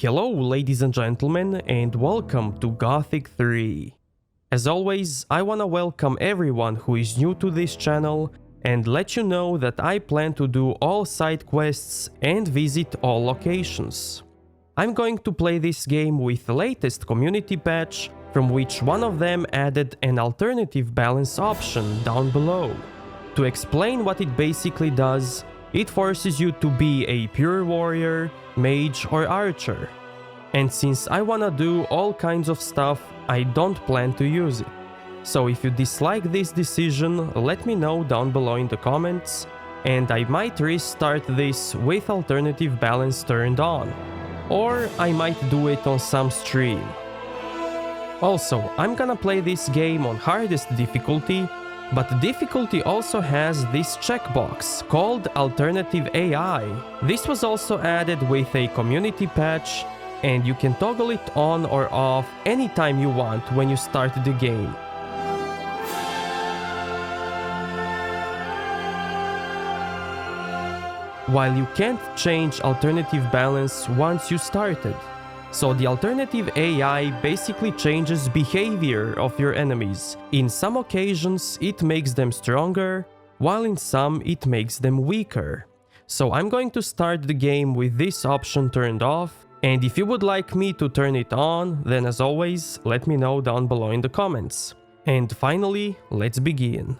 Hello ladies and gentlemen, and welcome to Gothic 3. As always, I wanna welcome everyone who is new to this channel and let you know that I plan to do all side quests and visit all locations. I'm going to play this game with the latest community patch, from which one of them added an alternative balance option down below. To explain what it basically does, it forces you to be a pure warrior, mage or archer. And since I wanna do all kinds of stuff, I don't plan to use it. So if you dislike this decision, let me know down below in the comments, and I might restart this with alternative balance turned on. Or I might do it on some stream. Also, I'm gonna play this game on hardest difficulty, but the difficulty also has this checkbox called Alternative AI. This was also added with a community patch, and you can toggle it on or off anytime you want when you start the game. While you can't change alternative balance once you started. So the alternative AI basically changes behavior of your enemies. In some occasions it makes them stronger, while in some it makes them weaker. So I'm going to start the game with this option turned off, and if you would like me to turn it on, then as always, let me know down below in the comments. And finally, let's begin.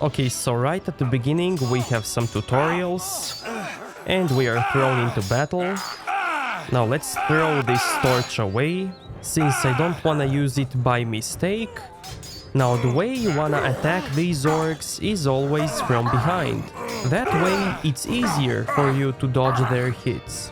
Okay, so right at the beginning we have some tutorials and we are thrown into battle. Now let's throw this torch away, since I don't wanna use it by mistake. Now the way you wanna attack these orcs is always from behind. That way it's easier for you to dodge their hits.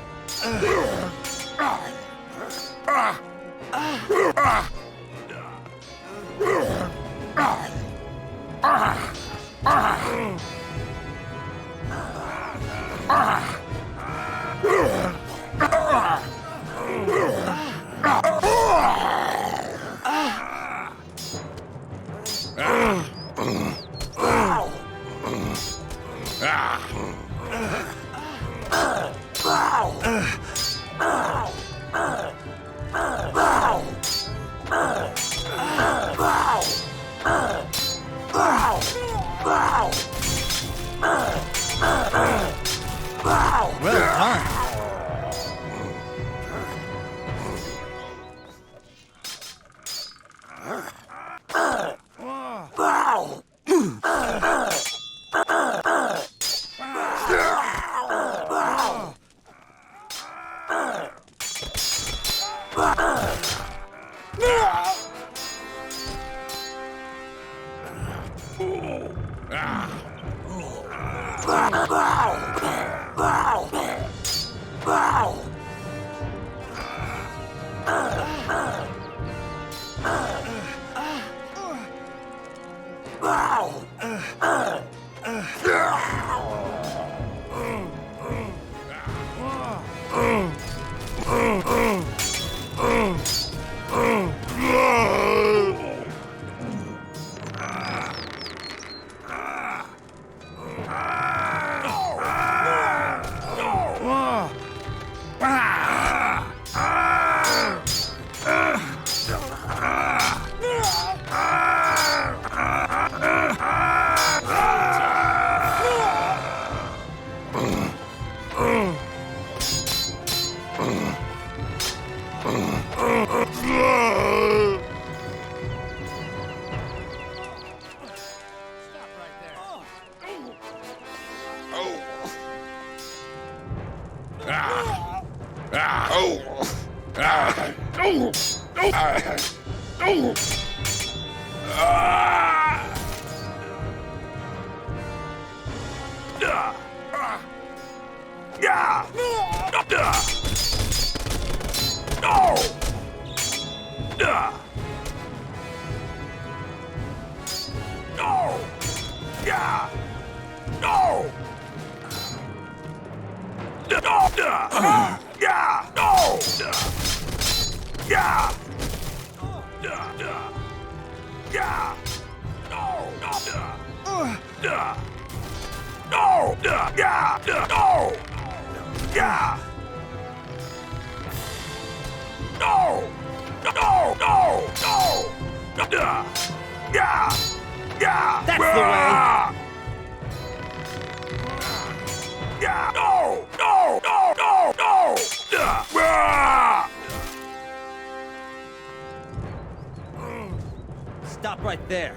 Stop right there.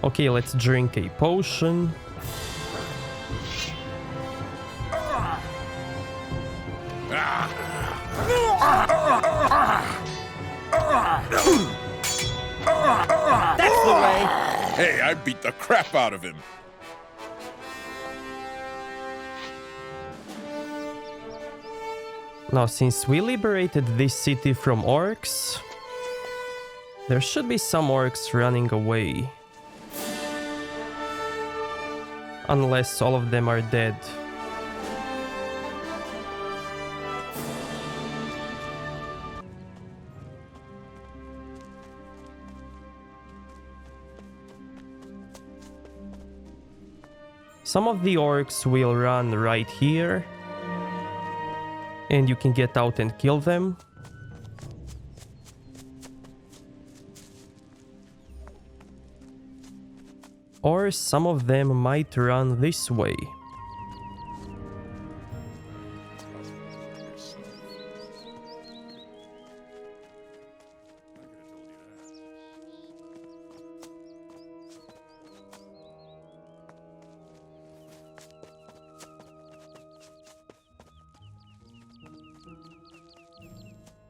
Okay, let's drink a potion. That's the way. Hey, I beat the crap out of him. Now, since we liberated this city from orcs, there should be some orcs running away. Unless all of them are dead. Some of the orcs will run right here, and you can get out and kill them. Or some of them might run this way.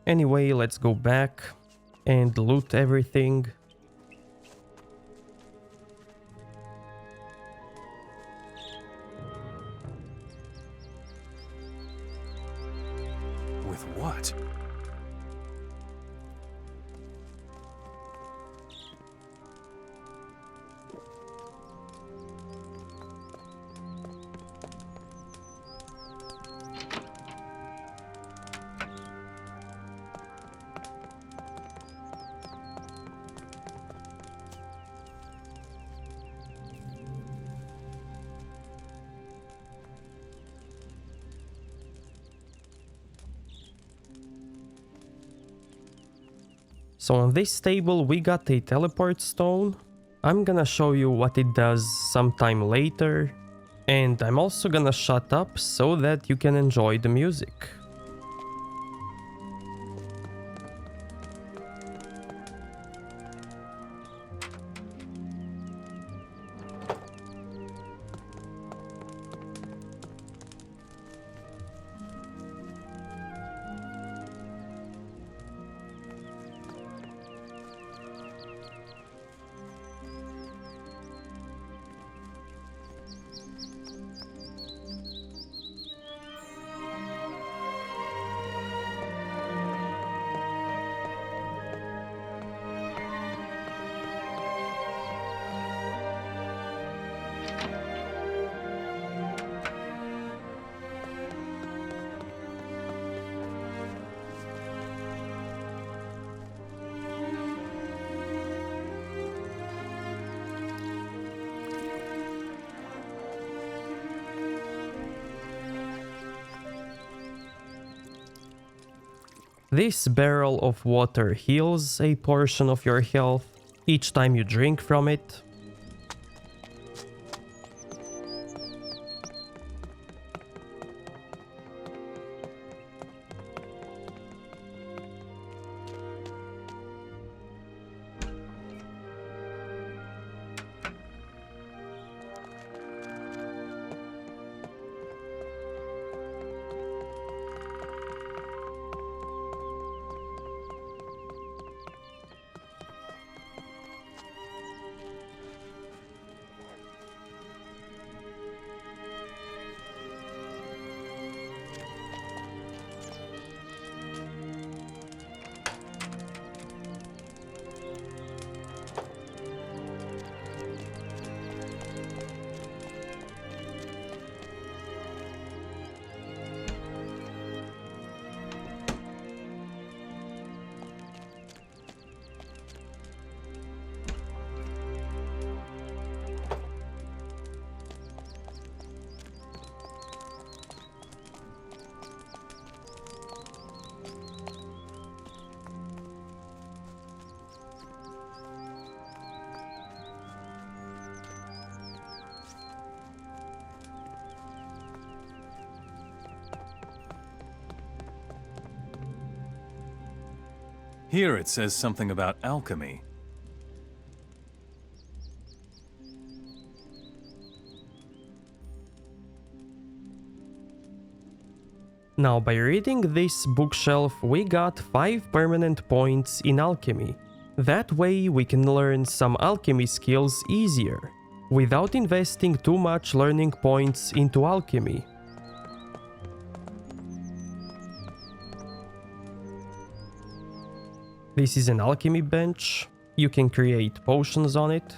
Anyway, let's go back and loot everything. With what? So on this table we got a teleport stone. I'm gonna show you what it does sometime later. And I'm also gonna shut up so that you can enjoy the music. This barrel of water heals a portion of your health each time you drink from it. Here it says something about alchemy. Now, by reading this bookshelf, we got 5 permanent points in alchemy. That way we can learn some alchemy skills easier, without investing too much learning points into alchemy. This is an alchemy bench. You can create potions on it.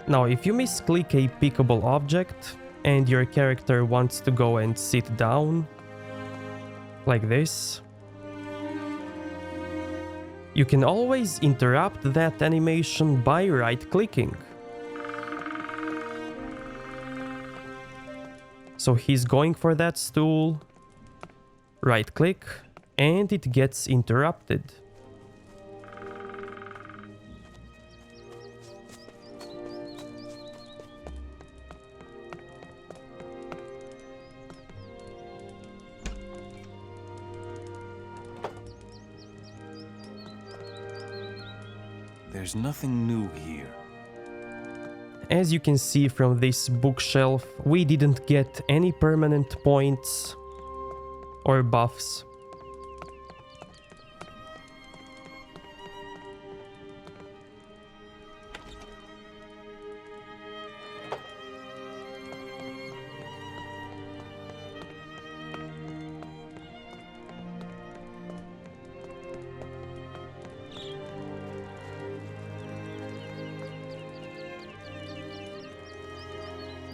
Now, if you misclick a pickable object and your character wants to go and sit down, like this, you can always interrupt that animation by right-clicking. So he's going for that stool, right-click, and it gets interrupted. There's nothing new here. As you can see from this bookshelf, we didn't get any permanent points or buffs.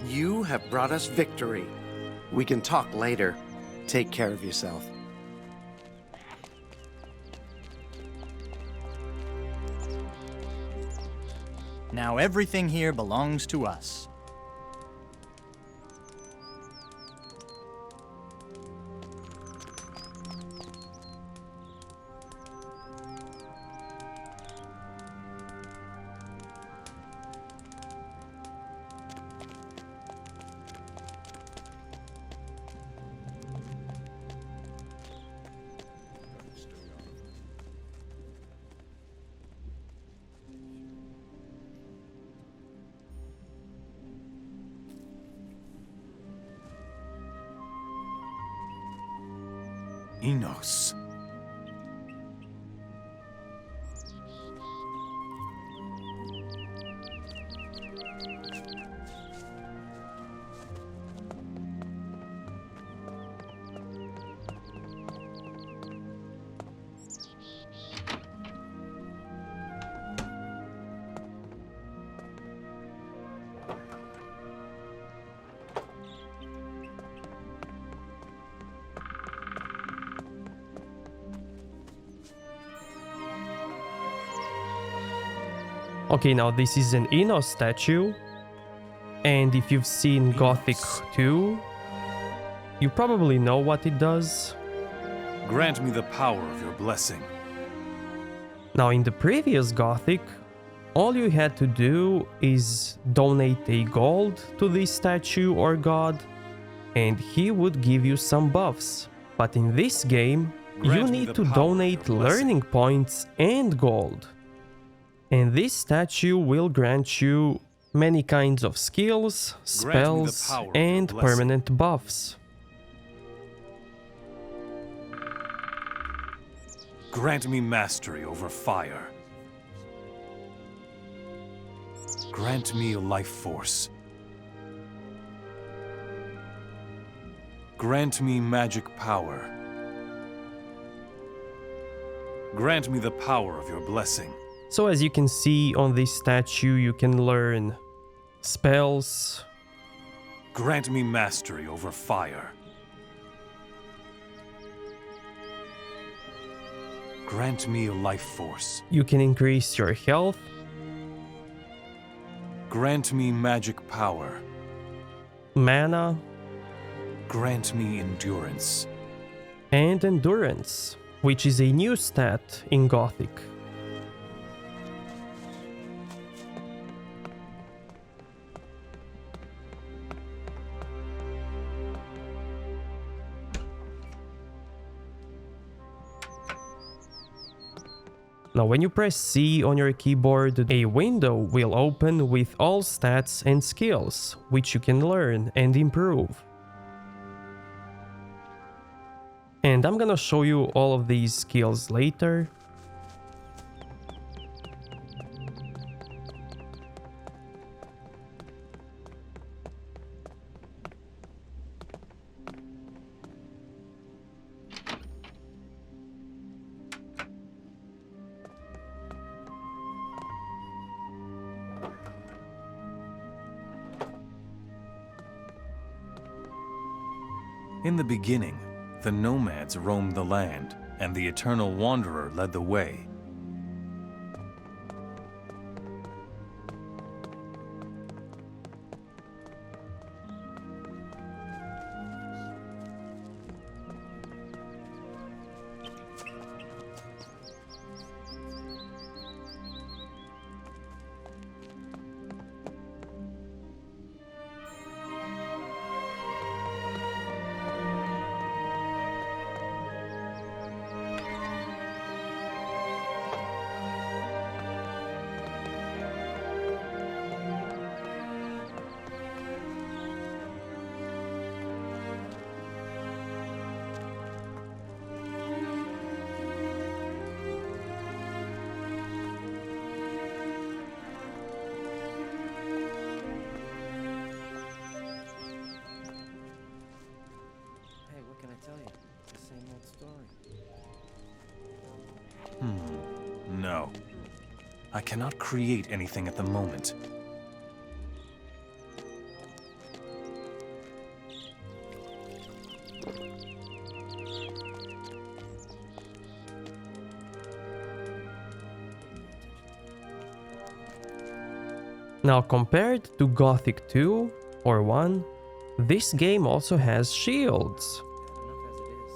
You have brought us victory. We can talk later. Take care of yourself. Now everything here belongs to us. Enos. Okay, now this is an Enos statue, and if you've seen Gothic 2, you probably know what it does. Grant me the power of your blessing. Now, in the previous Gothic, all you had to do is donate a gold to this statue or god, and he would give you some buffs. But in this game, you Grant me need the to power of donate your blessing. learning points and gold. And this statue will grant you many kinds of skills, Grant me the spells, power of your and blessing. permanent buffs. Grant me mastery over fire. Grant me life force. Grant me magic power. Grant me the power of your blessing. So as you can see on this statue, you can learn spells, Grant me mastery over fire. Grant me life force. you can increase your health, Grant me magic power. mana, Grant me endurance. and endurance, which is a new stat in Gothic. Now when you press C on your keyboard, a window will open with all stats and skills, which you can learn and improve. And I'm gonna show you all of these skills later. In the beginning, the nomads roamed the land, and the Eternal Wanderer led the way. Hey, what can I tell you? It's the same old story. No. I cannot create anything at the moment. Now, compared to Gothic 2 or 1, this game also has shields, Enough as it is.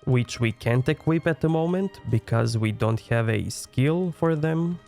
which we can't equip at the moment because we don't have a skill for them.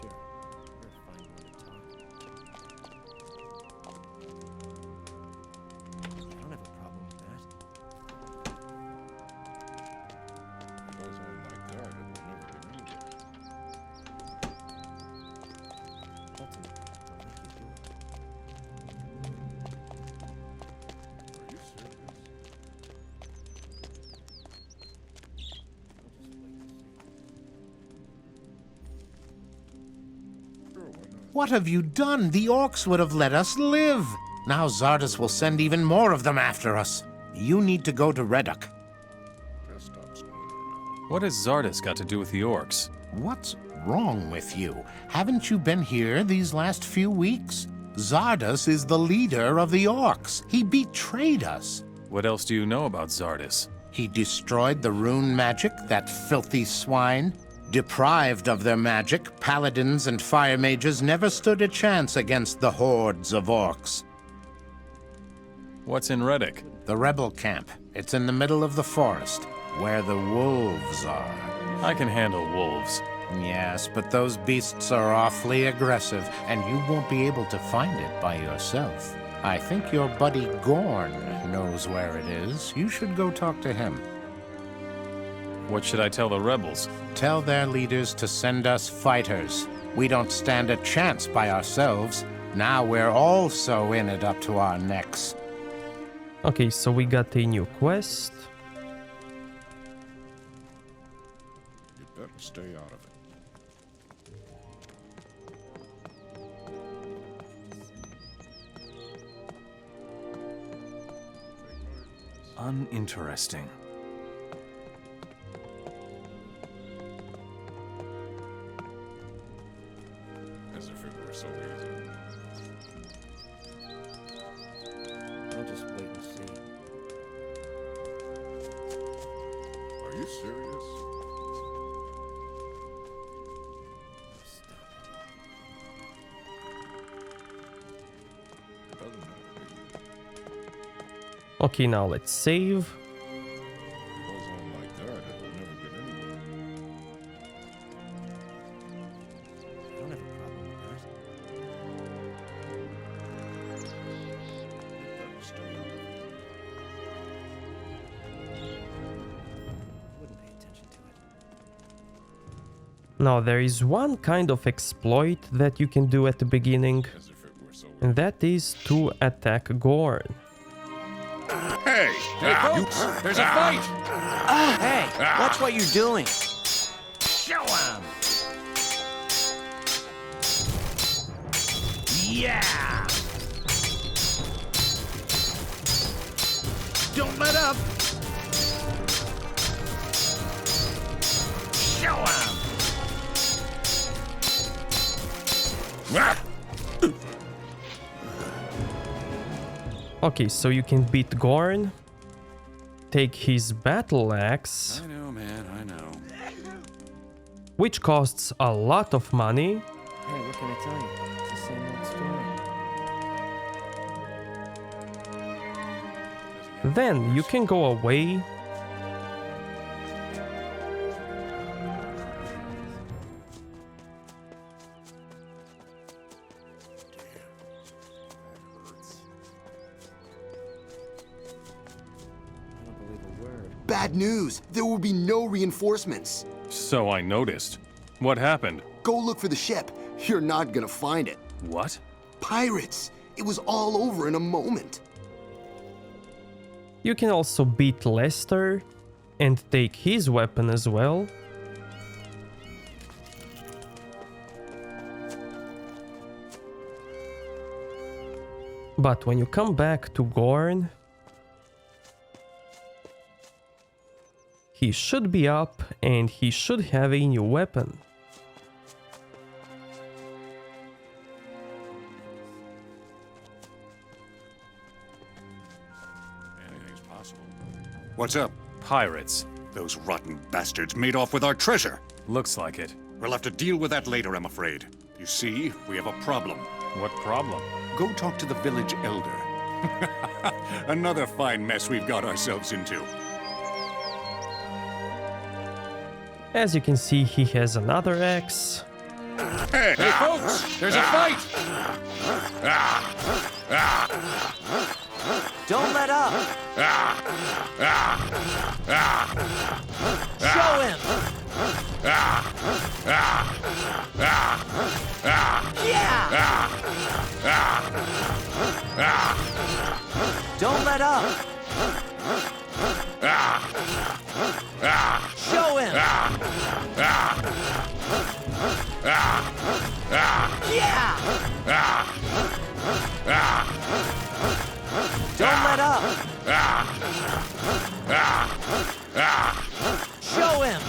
Sure. You're a fine one to talk. I don't have a problem with that. Goes on like that, it will never get anywhere. Ultimately, I'll make you do it. Are you serious? I'll just wait to see. Sure, why not? What have you done? The orcs would have let us live. Now Zardes will send even more of them after us. You need to go to Reduk. Just stop screwing around. What has Zardes got to do with the orcs? What's wrong with you? Haven't you been here these last few weeks? Zardes is the leader of the orcs. He betrayed us. What else do you know about Zardes? He destroyed the rune magic, that filthy swine. Deprived of their magic, paladins and fire mages never stood a chance against the hordes of orcs. What's in Reduk? The rebel camp. It's in the middle of the forest, where the wolves are. I can handle wolves. Yes, but those beasts are awfully aggressive, and you won't be able to find it by yourself. I think your buddy Gorn knows where it is. You should go talk to him. What should I tell the rebels? Tell their leaders to send us fighters. We don't stand a chance by ourselves. Now we're also in it up to our necks. Okay, so we got a new quest. You better stay out of it. Uninteresting. As if it were so easy. I'll just wait and see. Are you serious? Stop It doesn't matter to you. Okay, now let's save. If it goes on like that, it will never get anywhere. it. I don't have a problem with that. You better stay out of it. I wouldn't pay attention to it. Now, there is one kind of exploit that you can do at the beginning, As if it were so and that is to attack Gorn. Hey, folks, there's a fight! Hey, watch what you're doing. Show 'em! Yeah! Don't let up! Show 'em! Okay, so you can beat Gorn, take his battle axe, I know, man, I know. which costs a lot of money, Hey, what can I tell you? It's the same old story. then you can go away, I don't believe a word. Bad news! There will be no reinforcements. So I noticed. What happened? Go look for the ship. You're not gonna find it. What? Pirates! It was all over in a moment. you can also beat Lester and take his weapon as well. But when you come back to Gorn, he should be up and he should have a new weapon. Anything's possible. What's up? Pirates. Those rotten bastards made off with our treasure. Looks like it. We'll have to deal with that later, I'm afraid. You see, we have a problem. What problem? Go talk to the village elder. Another fine mess we've got ourselves into. As you can see, he has another axe. Hey, folks, there's a fight! Don't let up! Show him! Yeah! Don't let up! Show him! Yeah! Don't let up! Show him!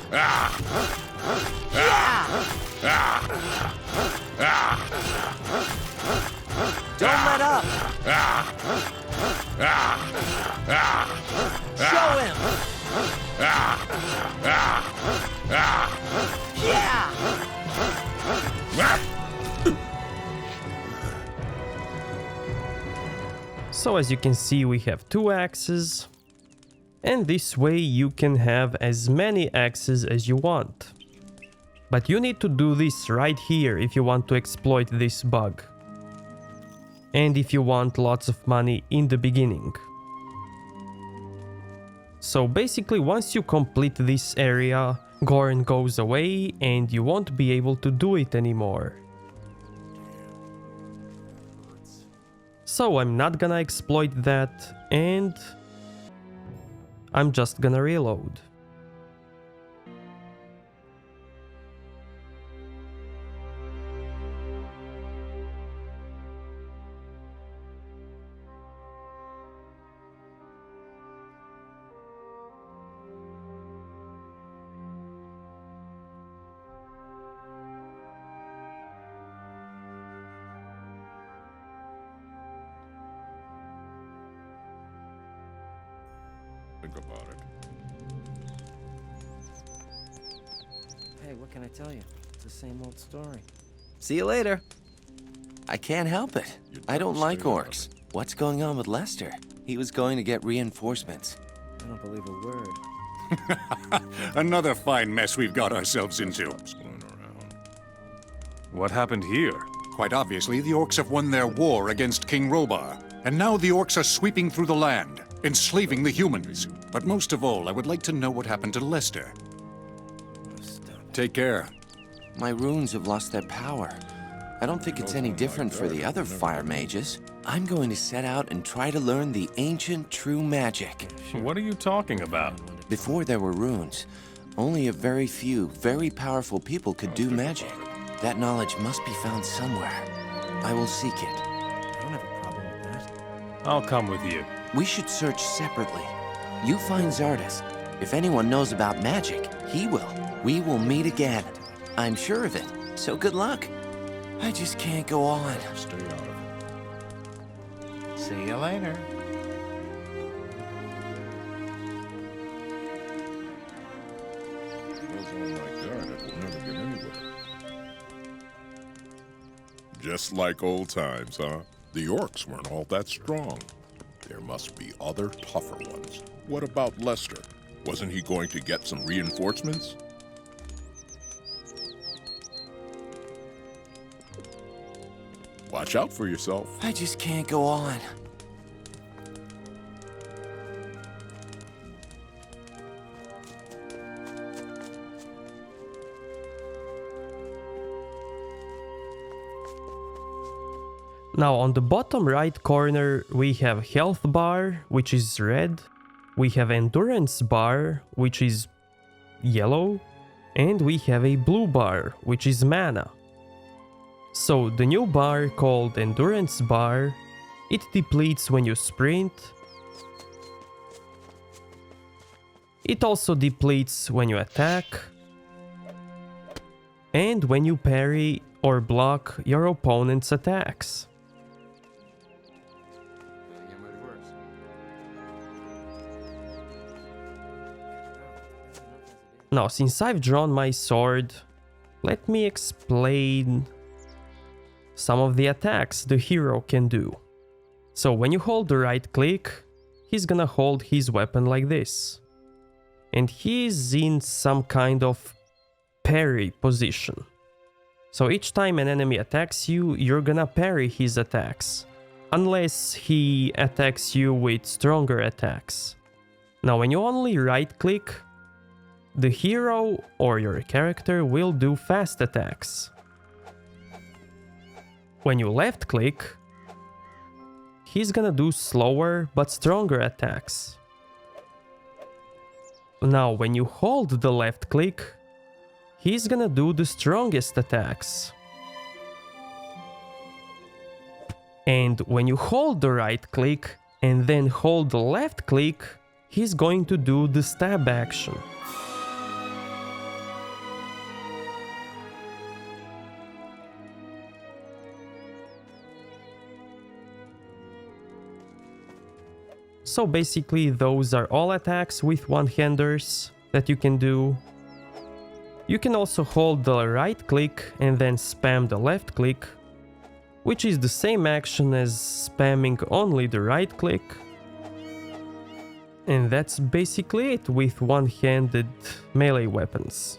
Yeah! Don't let up! Show him! Yeah! So as you can see, we have two axes, and this way you can have as many axes as you want. But you need to do this right here if you want to exploit this bug. And if you want lots of money in the beginning. So basically, once you complete this area, Gorn goes away and you won't be able to do it anymore. So I'm not gonna exploit that, and I'm just gonna reload. Think about it. Hey, what can I tell you? It's the same old story. See you later. I can't help it. I don't like orcs. What's going on with Lester? He was going to get reinforcements. I don't believe a word. Another fine mess we've got ourselves into. What's going around? What happened here? Quite obviously, the orcs have won their war against King Robar. And now the orcs are sweeping through the land, enslaving the humans. But most of all, I would like to know what happened to Lester. Oh, stop. Take care. My runes have lost their power. I don't think it's any different for the other fire mages. I'm going to set out and try to learn the ancient true magic. What are you talking about? Before there were runes, only a very few, very powerful people could do magic. That knowledge must be found somewhere. I will seek it. I don't have a problem with that. I'll come with you. We should search separately. You find Zardes. If anyone knows about magic, he will. We will meet again. I'm sure of it. So good luck. I just can't go on. Stay out of it. See you later. Goes on like that, it will never get anywhere. Just like old times, huh? The orcs weren't all that strong. There must be other tougher ones. What about Lester? Wasn't he going to get some reinforcements? Watch out for yourself. I just can't go on. Now on the bottom right corner we have health bar, which is red. We have endurance bar, which is yellow. And we have a blue bar, which is mana. So the new bar called endurance bar, it depletes when you sprint. It also depletes when you attack. And when you parry or block your opponent's attacks. Now, since I've drawn my sword, let me explain some of the attacks the hero can do. So when you hold the right click, he's gonna hold his weapon like this. And he's in some kind of parry position. So each time an enemy attacks you, you're gonna parry his attacks. Unless he attacks you with stronger attacks. Now when you only right click, the hero or your character will do fast attacks. When you left click, he's gonna do slower but stronger attacks. Now when you hold the left click, he's gonna do the strongest attacks. And when you hold the right click and then hold the left click, he's going to do the stab action. So basically those are all attacks with one-handers that you can do. You can also hold the right click and then spam the left click, which is the same action as spamming only the right click. And that's basically it with one-handed melee weapons.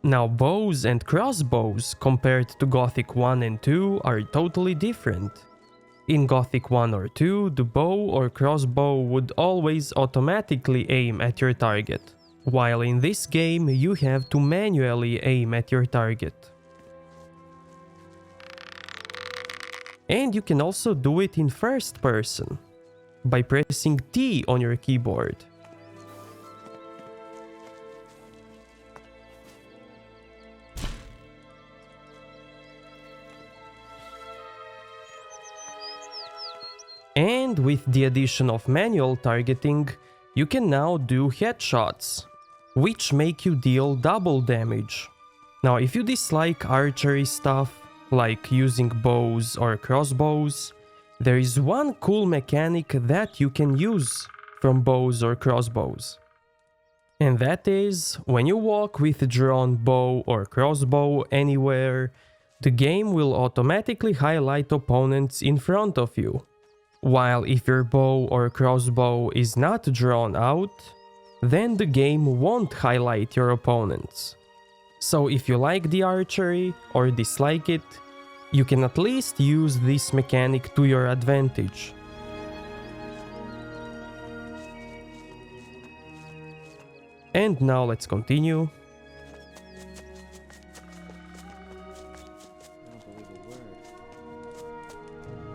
Now bows and crossbows compared to Gothic 1 and 2 are totally different. In Gothic 1 or 2, the bow or crossbow would always automatically aim at your target, while in this game you have to manually aim at your target. And you can also do it in first person, by pressing T on your keyboard. And with the addition of manual targeting, you can now do headshots, which make you deal double damage. Now, if you dislike archery stuff, like using bows or crossbows, there is one cool mechanic that you can use from bows or crossbows. And that is, when you walk with a drawn bow or crossbow anywhere, the game will automatically highlight opponents in front of you. While if your bow or crossbow is not drawn out, then the game won't highlight your opponents. So if you like the archery or dislike it, you can at least use this mechanic to your advantage. And now let's continue.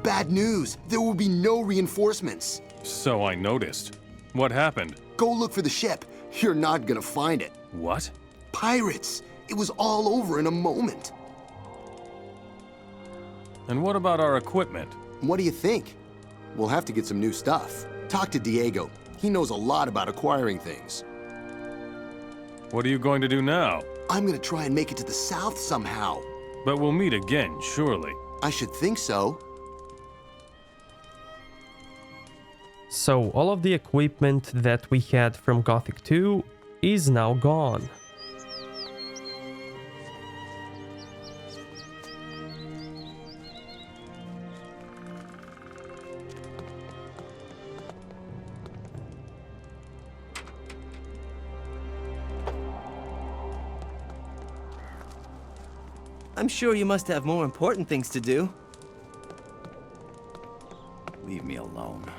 Bad news! There will be no reinforcements. So I noticed. What happened? Go look for the ship. You're not gonna find it. What? Pirates! It was all over in a moment. And what about our equipment? What do you think? We'll have to get some new stuff. Talk to Diego. He knows a lot about acquiring things. What are you going to do now? I'm gonna try and make it to the south somehow. But we'll meet again, surely. I should think so. So all of the equipment that we had from Gothic 2 is now gone. I'm sure you must have more important things to do. Leave me alone.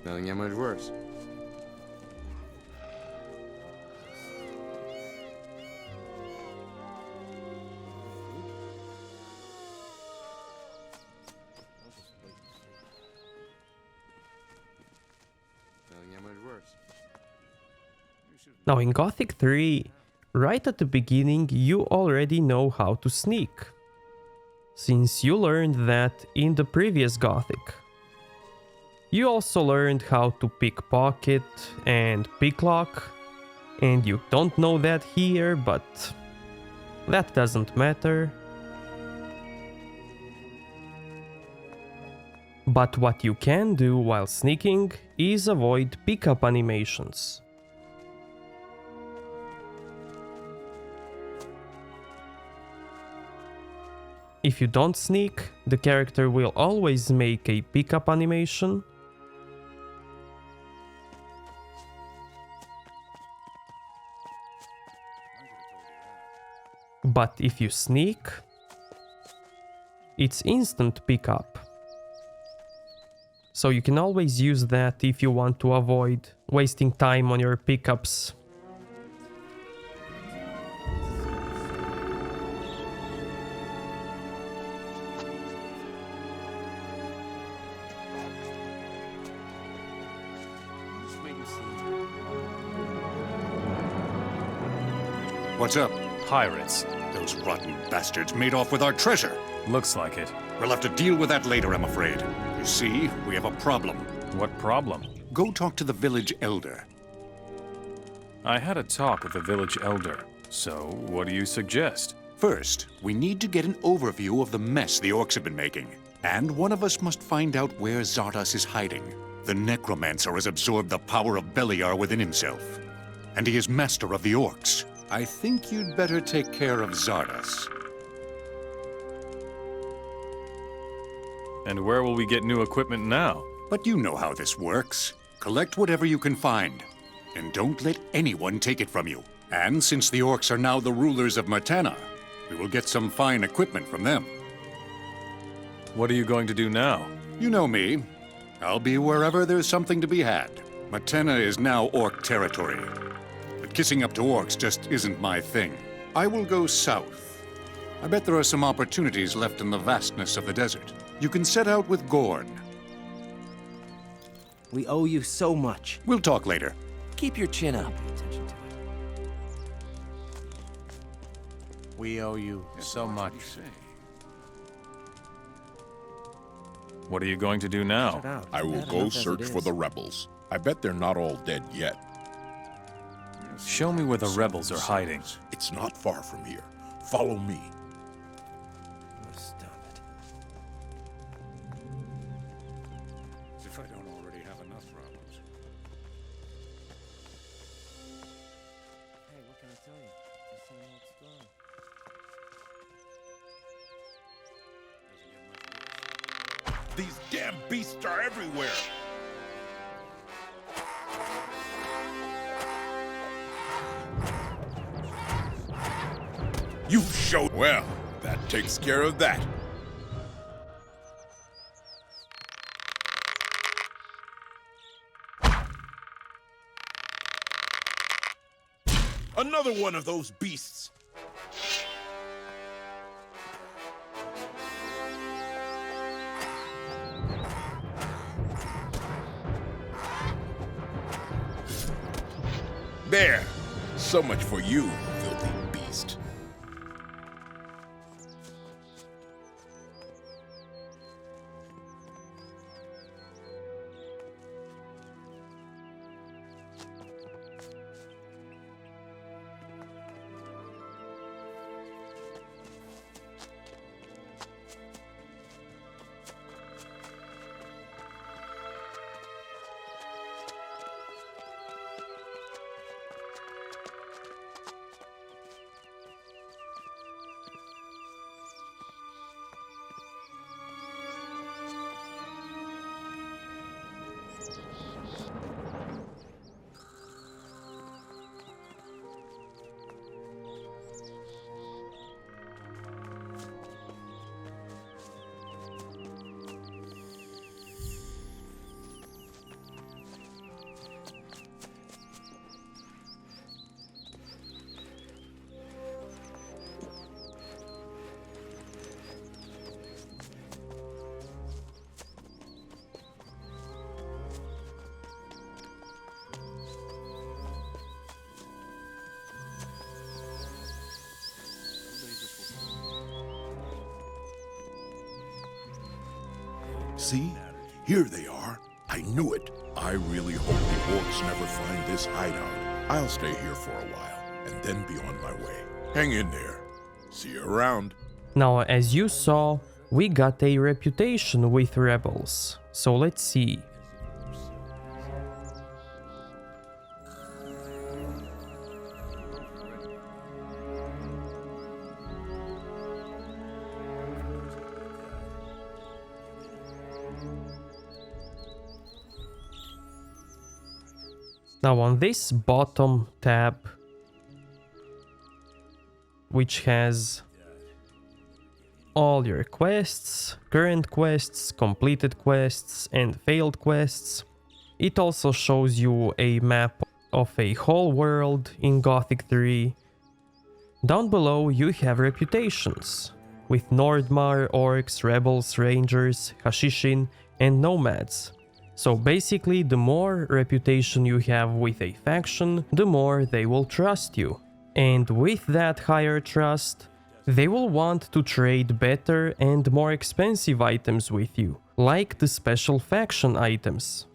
Nothing get much worse. Nothing get much worse. Now in Gothic 3, right at the beginning you already know how to sneak, since you learned that in the previous Gothic. You also learned how to pickpocket and picklock, and you don't know that here, but that doesn't matter. But what you can do while sneaking is avoid pickup animations. If you don't sneak, the character will always make a pickup animation. But if you sneak, it's instant pickup. So you can always use that if you want to avoid wasting time on your pickups. What's up? Pirates. Those rotten bastards made off with our treasure. Looks like it. We'll have to deal with that later, I'm afraid. You see, we have a problem. What problem? Go talk to the village elder. I had a talk with the village elder. So, what do you suggest? First, we need to get an overview of the mess the orcs have been making. And one of us must find out where Zardos is hiding. The necromancer has absorbed the power of Beliar within himself. And he is master of the orcs. I think you'd better take care of Zardos. And where will we get new equipment now? But you know how this works. Collect whatever you can find. And don't let anyone take it from you. And since the orcs are now the rulers of Myrtana, We will get some fine equipment from them. What are you going to do now? You know me. I'll be wherever there's something to be had. Myrtana is now Orc territory. But kissing up to Orcs just isn't my thing. I will go south. I bet there are some opportunities left in the vastness of the desert. You can set out with Gorn. We owe you so much. We'll talk later. Keep your chin up. We owe you so much. What are you going to do now? I will go search for the rebels. I bet they're not all dead yet. Show me where the rebels are hiding. It's not far from here. Follow me. Stop it. As if I don't already have enough problems. Hey, what can I tell you? It's the same old story. These damn beasts are everywhere! You showed... Well, that takes care of that. Another one of those beasts! There! So much for you, filthy beast. See? Here they are. I knew it. I really hope the orcs never find this hideout. I'll stay here for a while, and then be on my way. Hang in there. See you around. Now, as you saw, we got a reputation with rebels. So let's see. Now on this bottom tab, which has all your quests, current quests, completed quests, and failed quests, it also shows you a map of a whole world in Gothic 3. Down below you have reputations, with Nordmar, Orcs, Rebels, Rangers, Hashishin, and Nomads. So basically, the more reputation you have with a faction, the more they will trust you. And with that higher trust, they will want to trade better and more expensive items with you, like the special faction items.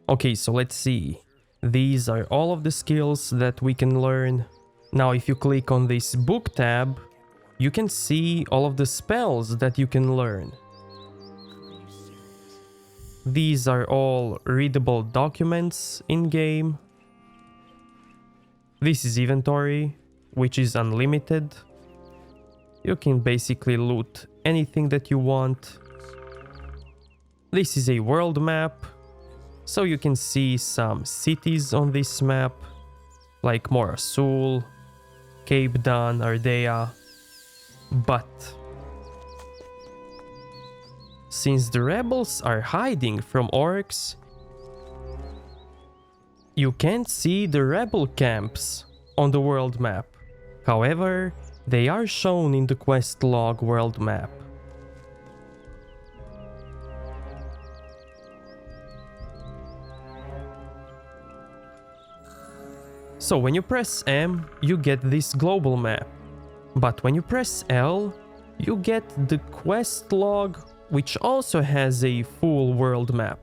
Okay, so let's see. These are all of the skills that we can learn. Now, if you click on this book tab, you can see all of the spells that you can learn. These are all readable documents in-game. This is inventory, which is unlimited. You can basically loot anything that you want. This is a world map, so you can see some cities on this map, like Mor Azul, Cape Dan, Ardea. But since the rebels are hiding from orcs, you can't see the rebel camps on the world map. However, they are shown in the quest log world map. So when you press M, you get this global map. But when you press L, you get the quest log, which also has a full world map.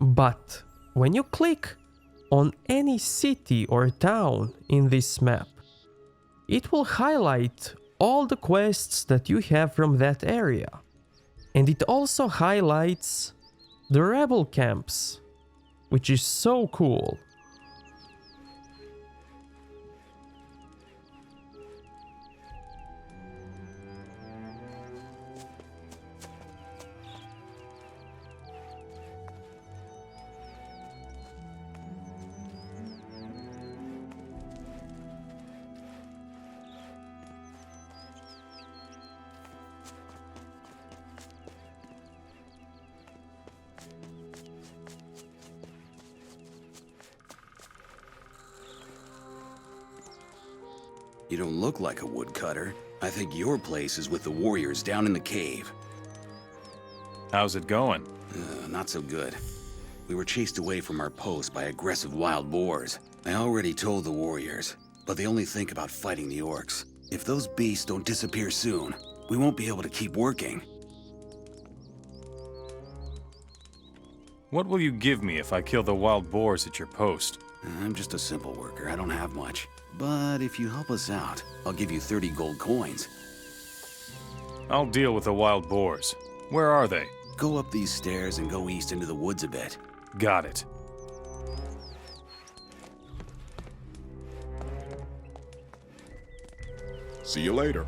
But when you click on any city or town in this map, it will highlight all the quests that you have from that area. And it also highlights the rebel camps, which is so cool. You don't look like a woodcutter. I think your place is with the warriors down in the cave. How's it going? Not so good. We were chased away from our post by aggressive wild boars. I already told the warriors, but they only think about fighting the orcs. If those beasts don't disappear soon, we won't be able to keep working. What will you give me if I kill the wild boars at your post? I'm just a simple worker. I don't have much. But if you help us out, I'll give you 30 gold coins. I'll deal with the wild boars. Where are they? Go up these stairs and go east into the woods a bit. Got it. See you later.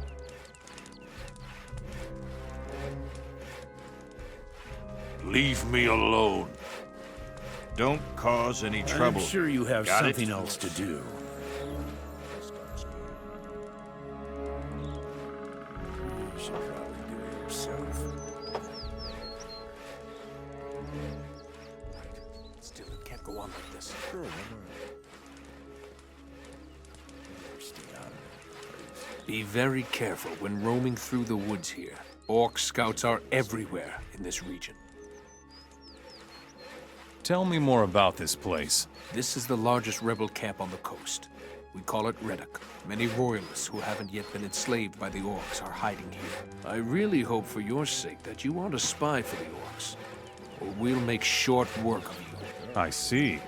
Leave me alone. Don't cause any trouble. I'm sure you have Got something it? else to do. You should probably do it yourself. Still, it can't go on like this. Be very careful when roaming through the woods here. Orc scouts are everywhere in this region. Tell me more about this place. This is the largest rebel camp on the coast. We call it Reddock. Many royalists who haven't yet been enslaved by the orcs are hiding here. I really hope for your sake that you aren't a spy for the orcs, or we'll make short work of you. I see.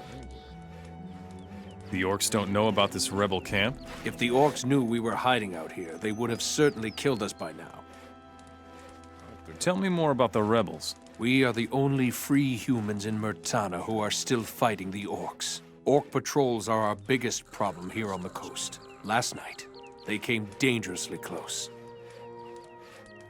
The orcs don't know about this rebel camp? If the orcs knew we were hiding out here, they would have certainly killed us by now. Tell me more about the rebels. We are the only free humans in Myrtana who are still fighting the orcs. Orc patrols are our biggest problem here on the coast. Last night, they came dangerously close.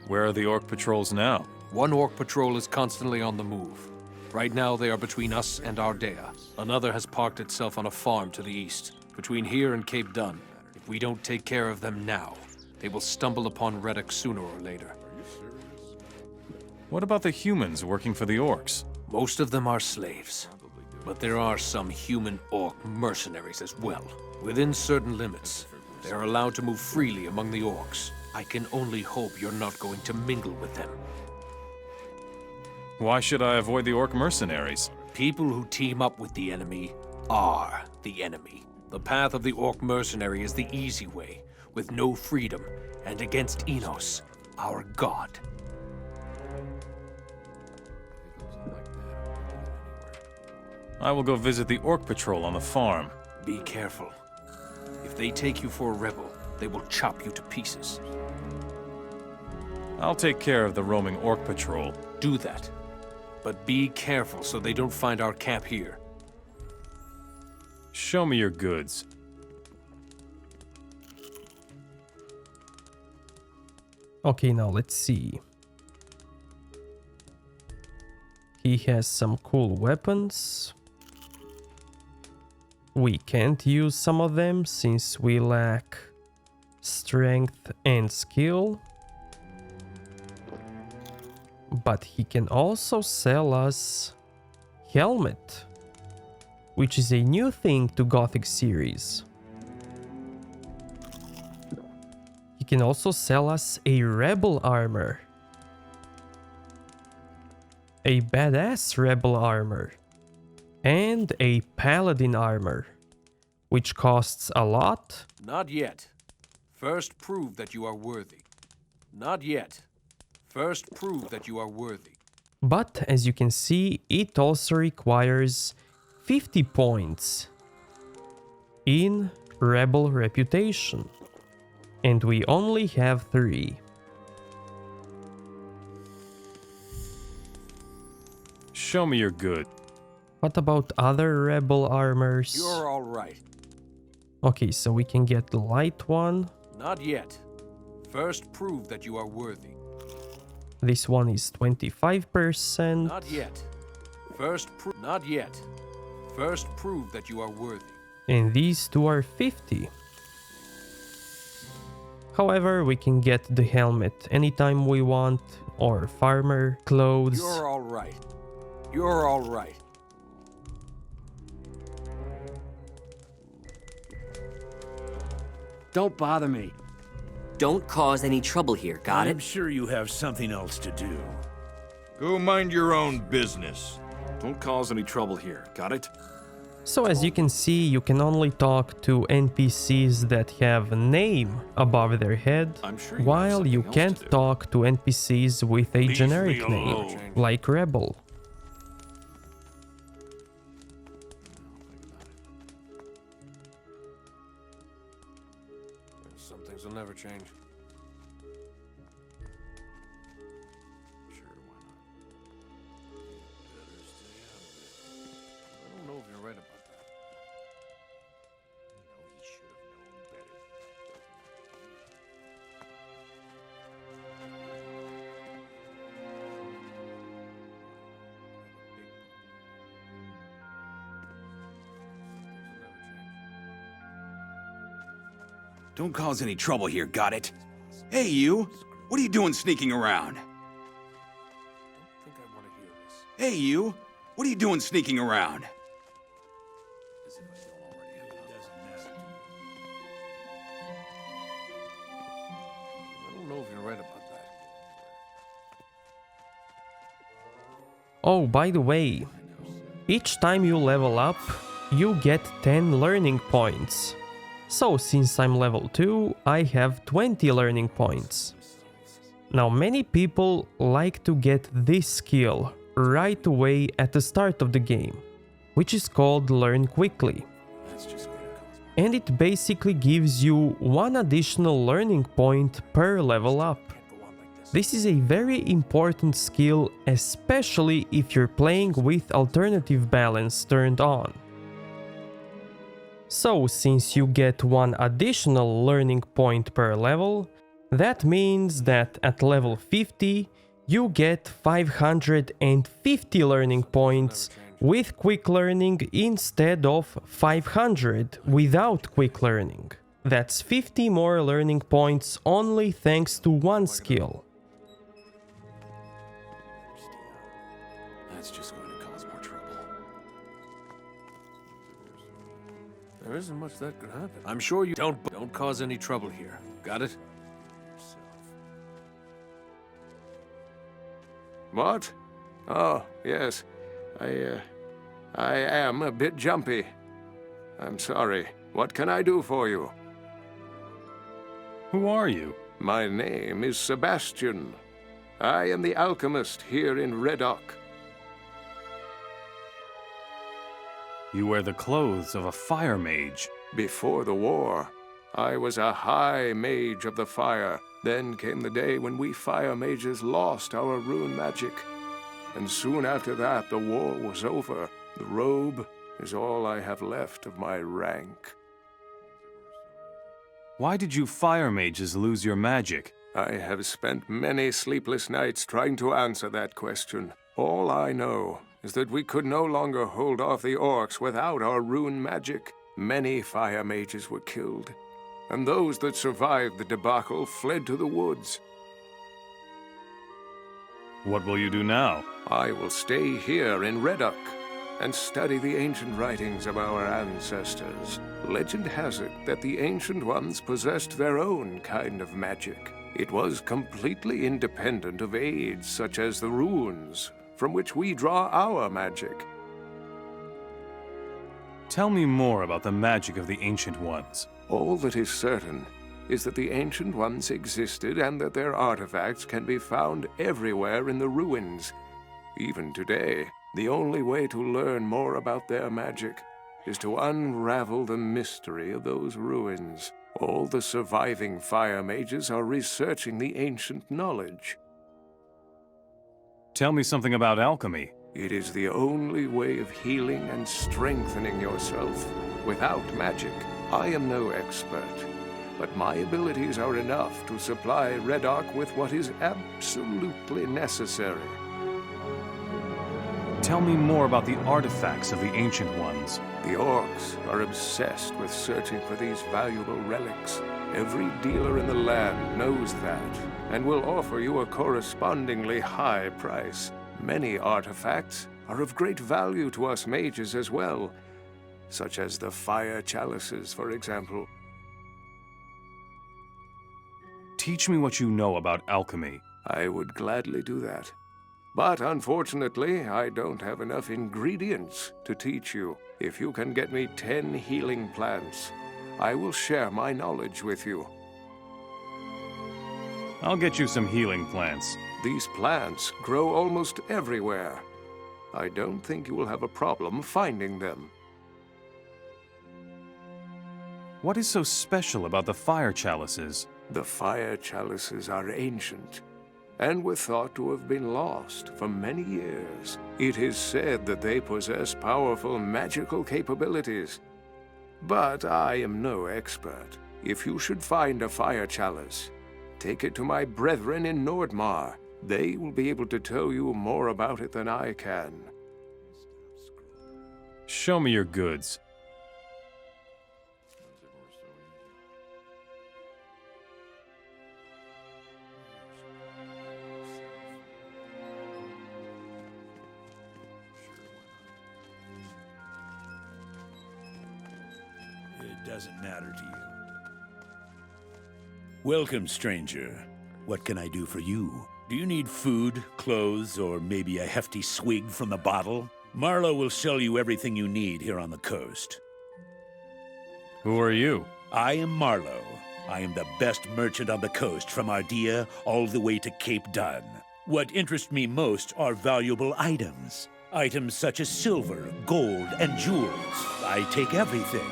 Where are the orc patrols now? One orc patrol is constantly on the move. Right now, they are between us and Ardea. Another has parked itself on a farm to the east, between here and Cape Dun. If we don't take care of them now, they will stumble upon Reddock sooner or later. What about the humans working for the orcs? Most of them are slaves, but there are some human-orc mercenaries as well. Within certain limits, they are allowed to move freely among the orcs. I can only hope you're not going to mingle with them. Why should I avoid the orc mercenaries? People who team up with the enemy are the enemy. The path of the orc mercenary is the easy way, with no freedom, and against Enos, our god. I will go visit the orc patrol on the farm. Be careful. If they take you for a rebel, they will chop you to pieces. I'll take care of the roaming orc patrol. Do that. But be careful so they don't find our camp here. Show me your goods. Okay, now let's see. He has some cool weapons. We can't use some of them since we lack strength and skill. But he can also sell us helmet, which is a new thing to Gothic series. He can also sell us a rebel armor, a badass rebel armor, and a paladin armor, which costs a lot. Not yet. First prove that you are worthy. Not yet. First prove that you are worthy. But as you can see, it also requires 50 points in rebel reputation, and we only have 3. Show me you're good. What about other rebel armors? You're all right. Okay, so we can get the light one. Not yet. First prove that you are worthy. This one is 25%. Not yet. Not yet. First prove that you are worthy. And these two are 50. However, we can get the helmet anytime we want, or farmer clothes. You're all right. You're all right. Don't bother me. Don't cause any trouble here, got it? I'm sure you have something else to do. Go mind your own business. Don't cause any trouble here, got it? So as you can see, you can only talk to NPCs that have a name above their head, while you can't talk to NPCs with a generic name, like Rebel. Some things will never change. Sure, why not? Better stay out of it. I don't know if you're right about that. You know, he should have known better than Don't cause any trouble here, got it? Hey, you! What are you doing sneaking around? Hey, you! What are you doing sneaking around? I don't know if you're right about that. Oh, by the way, each time you level up, you get 10 learning points. So since I'm level 2, I have 20 learning points. Now many people like to get this skill right away at the start of the game, which is called Learn Quickly. And it basically gives you 1 additional learning point per level up. This is a very important skill, especially if you're playing with alternative balance turned on. So, since you get 1 additional learning point per level, that means that at level 50, you get 550 learning points with quick learning instead of 500 without quick learning. That's 50 more learning points only thanks to 1 skill. That's just going to cause more trouble. There isn't much that could happen. I'm sure you don't cause any trouble here. Got it? What? Oh, yes. I am a bit jumpy. I'm sorry. What can I do for you? Who are you? My name is Sebastian. I am the alchemist here in Red Oak. You wear the clothes of a fire mage. Before the war, I was a high mage of the fire. Then came the day when we fire mages lost our rune magic. And soon after that, the war was over. The robe is all I have left of my rank. Why did you fire mages lose your magic? I have spent many sleepless nights trying to answer that question. All I know is that we could no longer hold off the orcs without our rune magic. Many fire mages were killed, and those that survived the debacle fled to the woods. What will you do now? I will stay here in Reduck and study the ancient writings of our ancestors. Legend has it that the Ancient Ones possessed their own kind of magic. It was completely independent of aids such as the runes, from which we draw our magic. Tell me more about the magic of the Ancient Ones. All that is certain is that the Ancient Ones existed and that their artifacts can be found everywhere in the ruins. Even today, the only way to learn more about their magic is to unravel the mystery of those ruins. All the surviving fire mages are researching the ancient knowledge. Tell me something about alchemy. It is the only way of healing and strengthening yourself. Without magic, I am no expert, but my abilities are enough to supply Reduck with what is absolutely necessary. Tell me more about the artifacts of the Ancient Ones. The orcs are obsessed with searching for these valuable relics. Every dealer in the land knows that, and will offer you a correspondingly high price. Many artifacts are of great value to us mages as well, such as the fire chalices, for example. Teach me what you know about alchemy. I would gladly do that. But unfortunately, I don't have enough ingredients to teach you. If you can get me 10 healing plants, I will share my knowledge with you. I'll get you some healing plants. These plants grow almost everywhere. I don't think you will have a problem finding them. What is so special about the fire chalices? The fire chalices are ancient, and were thought to have been lost for many years. It is said that they possess powerful magical capabilities. But I am no expert. If you should find a fire chalice, take it to my brethren in Nordmar. They will be able to tell you more about it than I can. Show me your goods. It doesn't matter to you. Welcome, stranger. What can I do for you? Do you need food, clothes, or maybe a hefty swig from the bottle? Marlowe will sell you everything you need here on the coast. Who are you? I am Marlowe. I am the best merchant on the coast, from Ardea all the way to Cape Dunn. What interests me most are valuable items. Items such as silver, gold, and jewels. I take everything.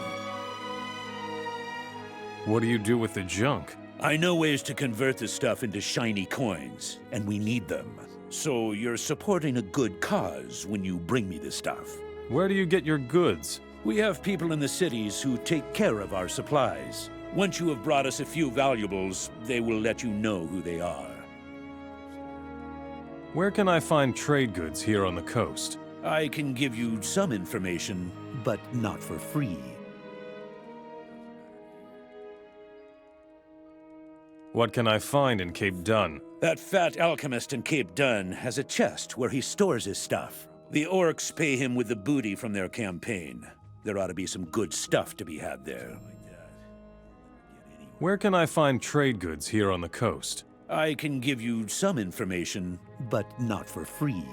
What do you do with the junk? I know ways to convert the stuff into shiny coins, and we need them. So you're supporting a good cause when you bring me the stuff. Where do you get your goods? We have people in the cities who take care of our supplies. Once you have brought us a few valuables, they will let you know who they are. Where can I find trade goods here on the coast? I can give you some information, but not for free. What can I find in Cape Dunn? That fat alchemist in Cape Dunn has a chest where he stores his stuff. The orcs pay him with the booty from their campaign. There ought to be some good stuff to be had there. Where can I find trade goods here on the coast? I can give you some information, but not for free.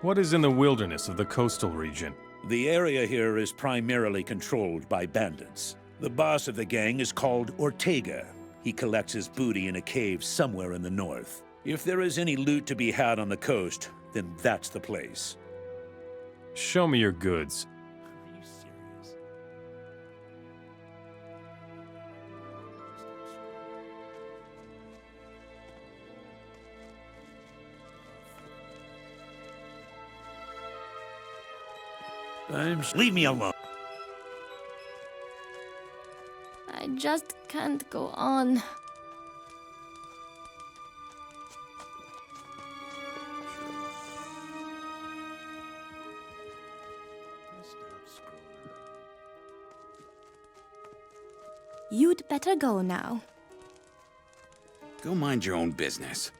What is in the wilderness of the coastal region? The area here is primarily controlled by bandits. The boss of the gang is called Ortega. He collects his booty in a cave somewhere in the north. If there is any loot to be had on the coast, then that's the place. Show me your goods. Are you serious? Leave me alone. I just can't go on. You'd better go now. Go mind your own business.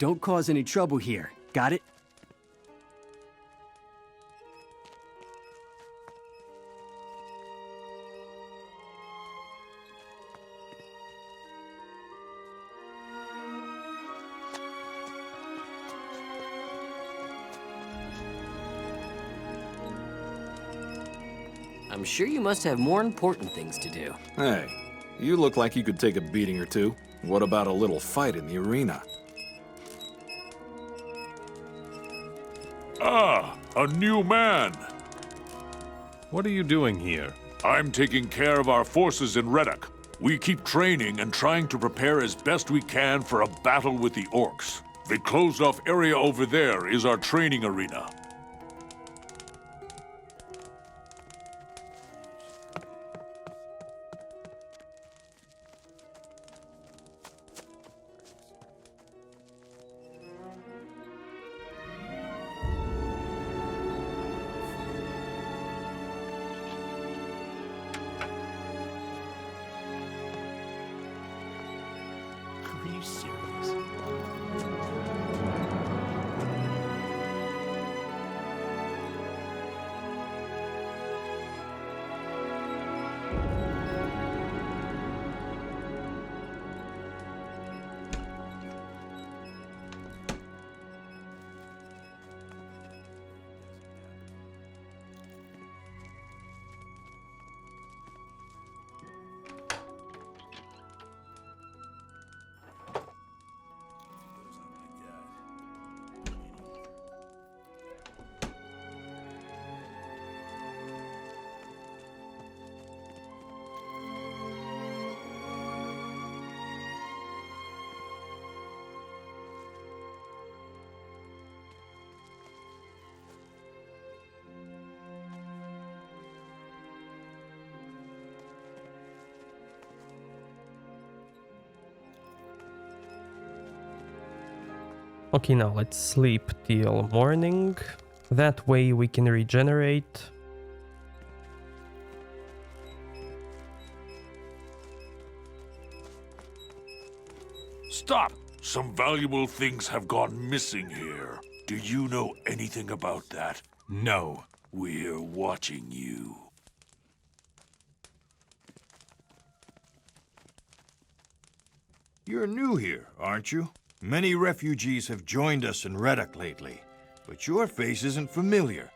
Don't cause any trouble here. Got it? I'm sure you must have more important things to do. Hey, you look like you could take a beating or two. What about a little fight in the arena? Ah, a new man. What are you doing here? I'm taking care of our forces in Reddock. We keep training and trying to prepare as best we can for a battle with the orcs. The closed-off area over there is our training arena. Are you serious? Okay, now let's sleep till morning. That way we can regenerate. Stop! Some valuable things have gone missing here. Do you know anything about that? No. We're watching you. You're new here, aren't you? Many refugees have joined us in Reddock lately, but your face isn't familiar.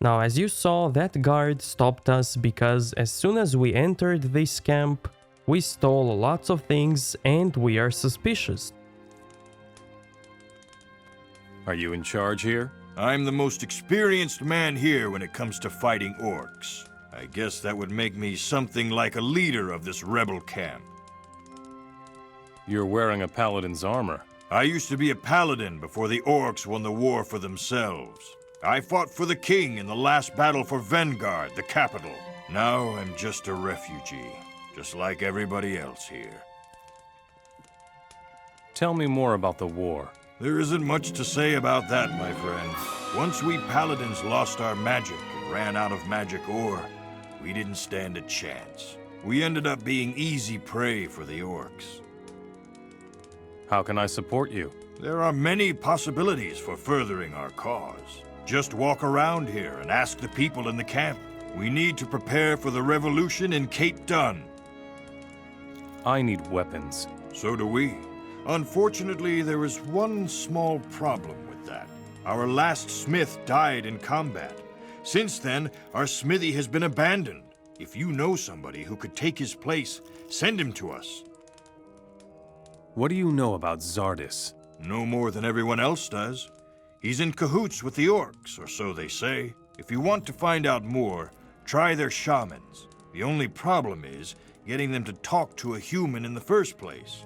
Now, as you saw, that guard stopped us because as soon as we entered this camp, we stole lots of things and we are suspicious. Are you in charge here? I'm the most experienced man here when it comes to fighting orcs. I guess that would make me something like a leader of this rebel camp. You're wearing a paladin's armor. I used to be a paladin before the orcs won the war for themselves. I fought for the king in the last battle for Vanguard, the capital. Now I'm just a refugee, just like everybody else here. Tell me more about the war. There isn't much to say about that, my friend. Once we paladins lost our magic and ran out of magic ore, we didn't stand a chance. We ended up being easy prey for the orcs. How can I support you? There are many possibilities for furthering our cause. Just walk around here and ask the people in the camp. We need to prepare for the revolution in Cape Dun. I need weapons. So do we. Unfortunately, there is one small problem with that. Our last smith died in combat. Since then, our smithy has been abandoned. If you know somebody who could take his place, send him to us. What do you know about Zardis? No more than everyone else does. He's in cahoots with the orcs, or so they say. If you want to find out more, try their shamans. The only problem is getting them to talk to a human in the first place.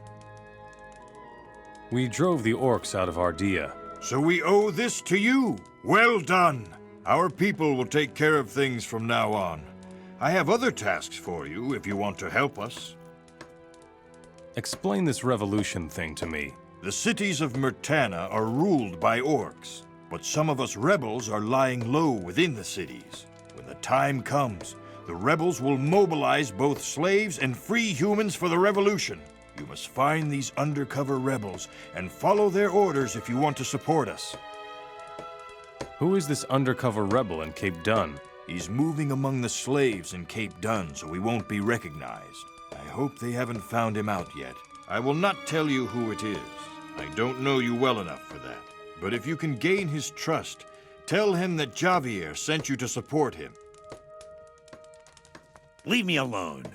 We drove the orcs out of Ardea. So we owe this to you. Well done. Our people will take care of things from now on. I have other tasks for you if you want to help us. Explain this revolution thing to me. The cities of Myrtana are ruled by orcs, but some of us rebels are lying low within the cities. When the time comes, the rebels will mobilize both slaves and free humans for the revolution. You must find these undercover rebels and follow their orders if you want to support us. Who is this undercover rebel in Cape Dun? He's moving among the slaves in Cape Dun, so we won't be recognized. I hope they haven't found him out yet. I will not tell you who it is. I don't know you well enough for that. But if you can gain his trust, tell him that Javier sent you to support him. Leave me alone.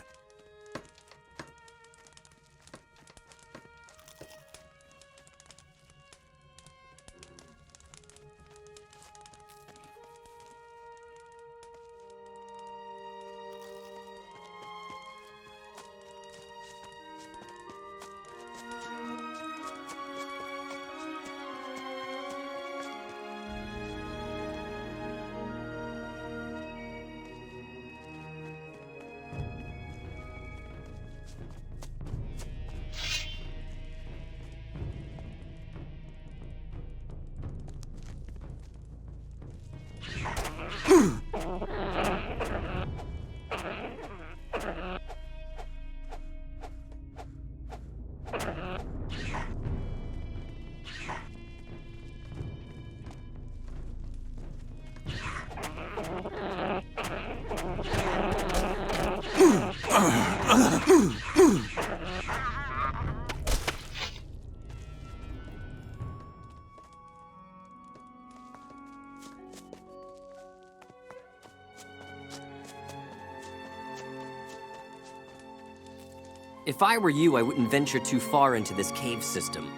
If I were you, I wouldn't venture too far into this cave system.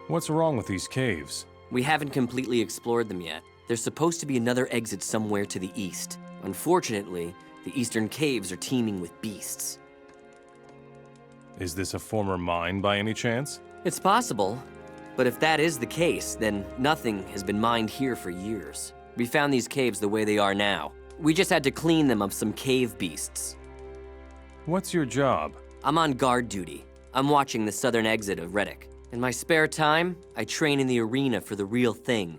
What's wrong with these caves? We haven't completely explored them yet. There's supposed to be another exit somewhere to the east. Unfortunately, the eastern caves are teeming with beasts. Is this a former mine by any chance? It's possible, but if that is the case, then nothing has been mined here for years. We found these caves the way they are now. We just had to clean them of some cave beasts. What's your job? I'm on guard duty. I'm watching the southern exit of Reddick. In my spare time, I train in the arena for the real thing.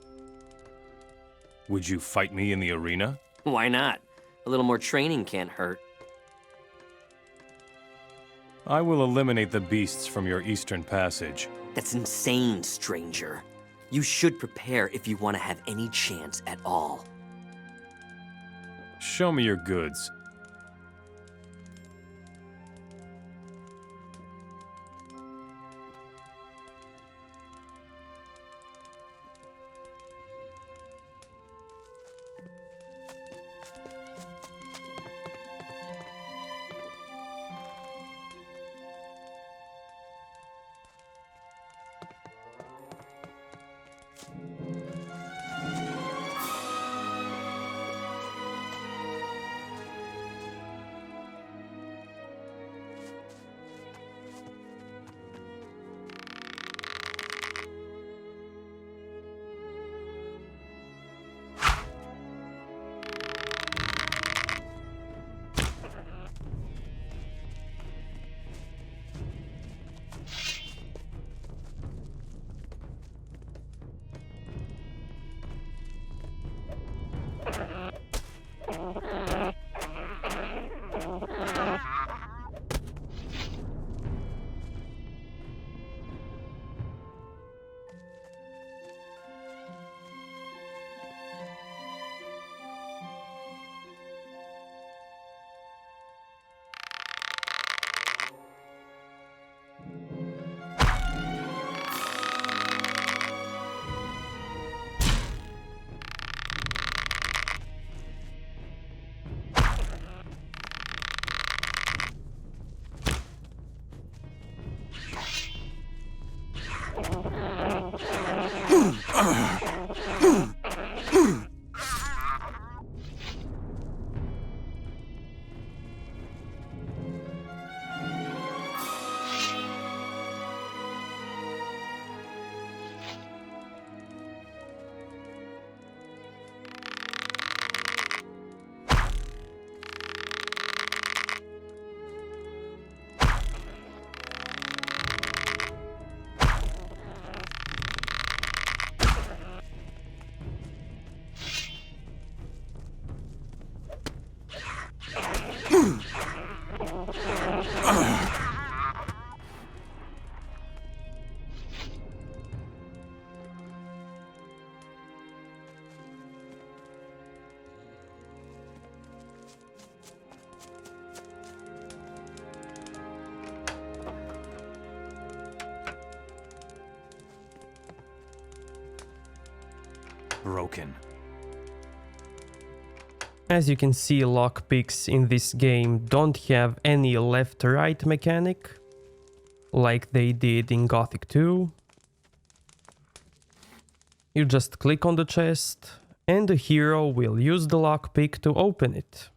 Would you fight me in the arena? Why not? A little more training can't hurt. I will eliminate the beasts from your eastern passage. That's insane, stranger. You should prepare if you want to have any chance at all. Show me your goods. broken. As you can see, lockpicks in this game don't have any left-right mechanic, like they did in Gothic 2. You just click on the chest, and the hero will use the lockpick to open it.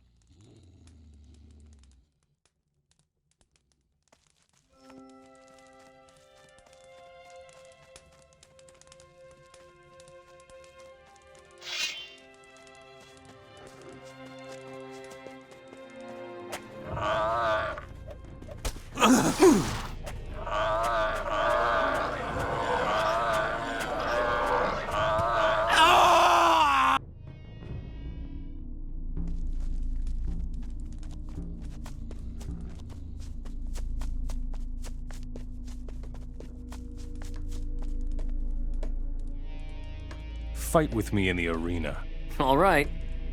Fight with me in the arena. All right,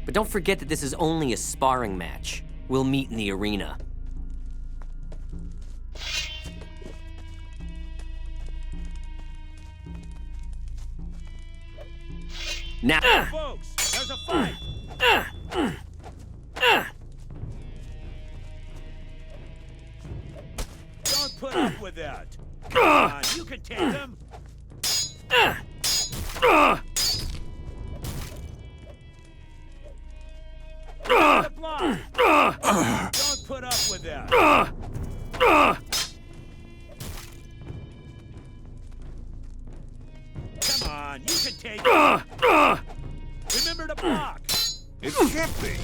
but don't forget that this is only a sparring match. We'll meet in the arena. Now, Folks, there's a fight. Don't put up with that. Come on, you can take him. Don't put up with that. Come on, you can take it. Remember to block. It can't be.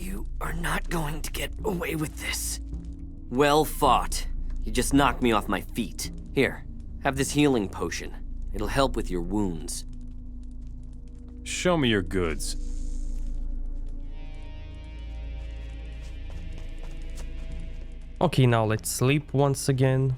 you are not going to get away with this. Well fought. You just knocked me off my feet. Here, have this healing potion. It'll help with your wounds. Show me your goods. Okay, now let's sleep once again.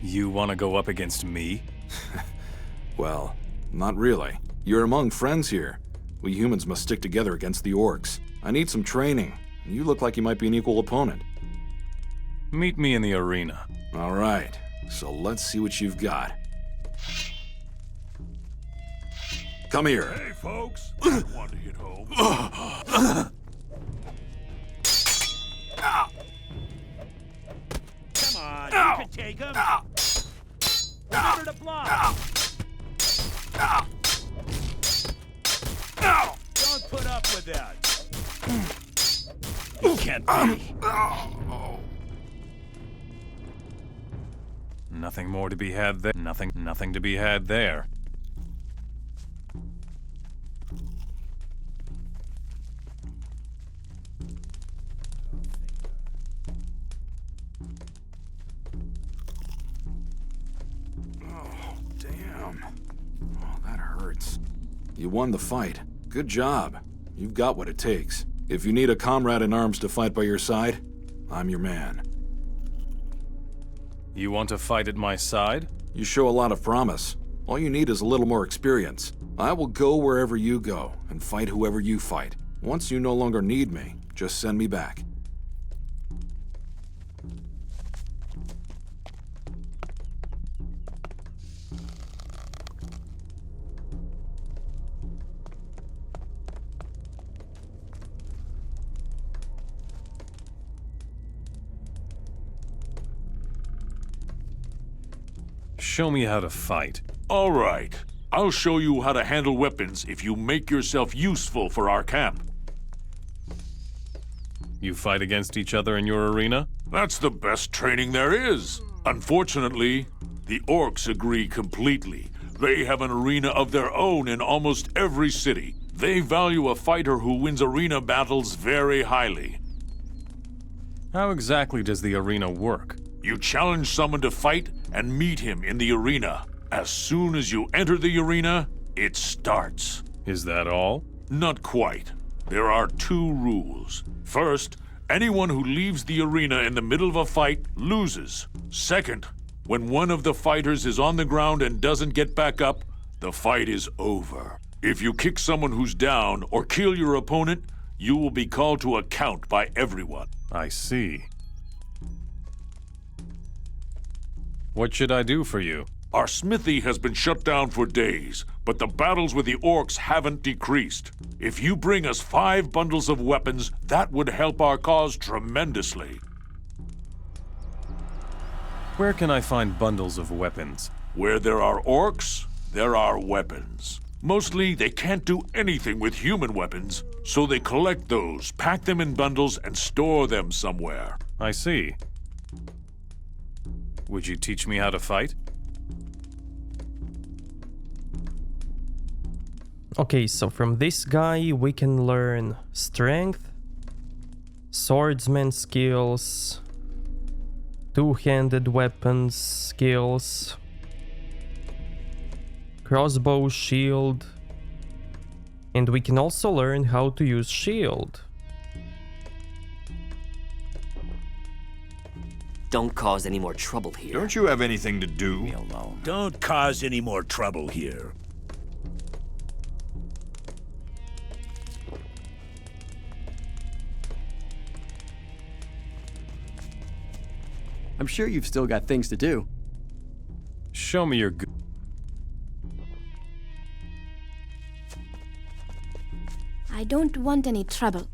You want to go up against me? Well, not really. You're among friends here. We humans must stick together against the orcs. I need some training. You look like you might be an equal opponent. Meet me in the arena. All right, so let's see what you've got. Come here. Hey, folks. I want to hit home. Come on, you can take him. Remember to block. Don't put up with that. You can't be. Nothing more to be had there. Nothing to be had there. You won the fight. Good job. You've got what it takes. If you need a comrade in arms to fight by your side, I'm your man. You want to fight at my side? You show a lot of promise. All you need is a little more experience. I will go wherever you go and fight whoever you fight. Once you no longer need me, just send me back. Show me how to fight. All right. I'll show you how to handle weapons if you make yourself useful for our camp. You fight against each other in your arena? That's the best training there is. Unfortunately, the orcs agree completely. They have an arena of their own in almost every city. They value a fighter who wins arena battles very highly. How exactly does the arena work? You challenge someone to fight and meet him in the arena. As soon as you enter the arena, it starts. Is that all? Not quite. There are 2 rules. First, anyone who leaves the arena in the middle of a fight loses. Second, when one of the fighters is on the ground and doesn't get back up, the fight is over. If you kick someone who's down or kill your opponent, you will be called to account by everyone. I see. What should I do for you? Our smithy has been shut down for days, but the battles with the orcs haven't decreased. If you bring us 5 bundles of weapons, that would help our cause tremendously. Where can I find bundles of weapons? Where there are orcs, there are weapons. Mostly, they can't do anything with human weapons, so they collect those, pack them in bundles, and store them somewhere. I see. Would you teach me how to fight? Okay, so from this guy we can learn strength, swordsman skills, two-handed weapons skills, crossbow, shield, and we can also learn how to use shield. Don't cause any more trouble here. Don't you have anything to do? Leave me alone. Don't cause any more trouble here. I'm sure you've still got things to do. Show me your good. I don't want any trouble.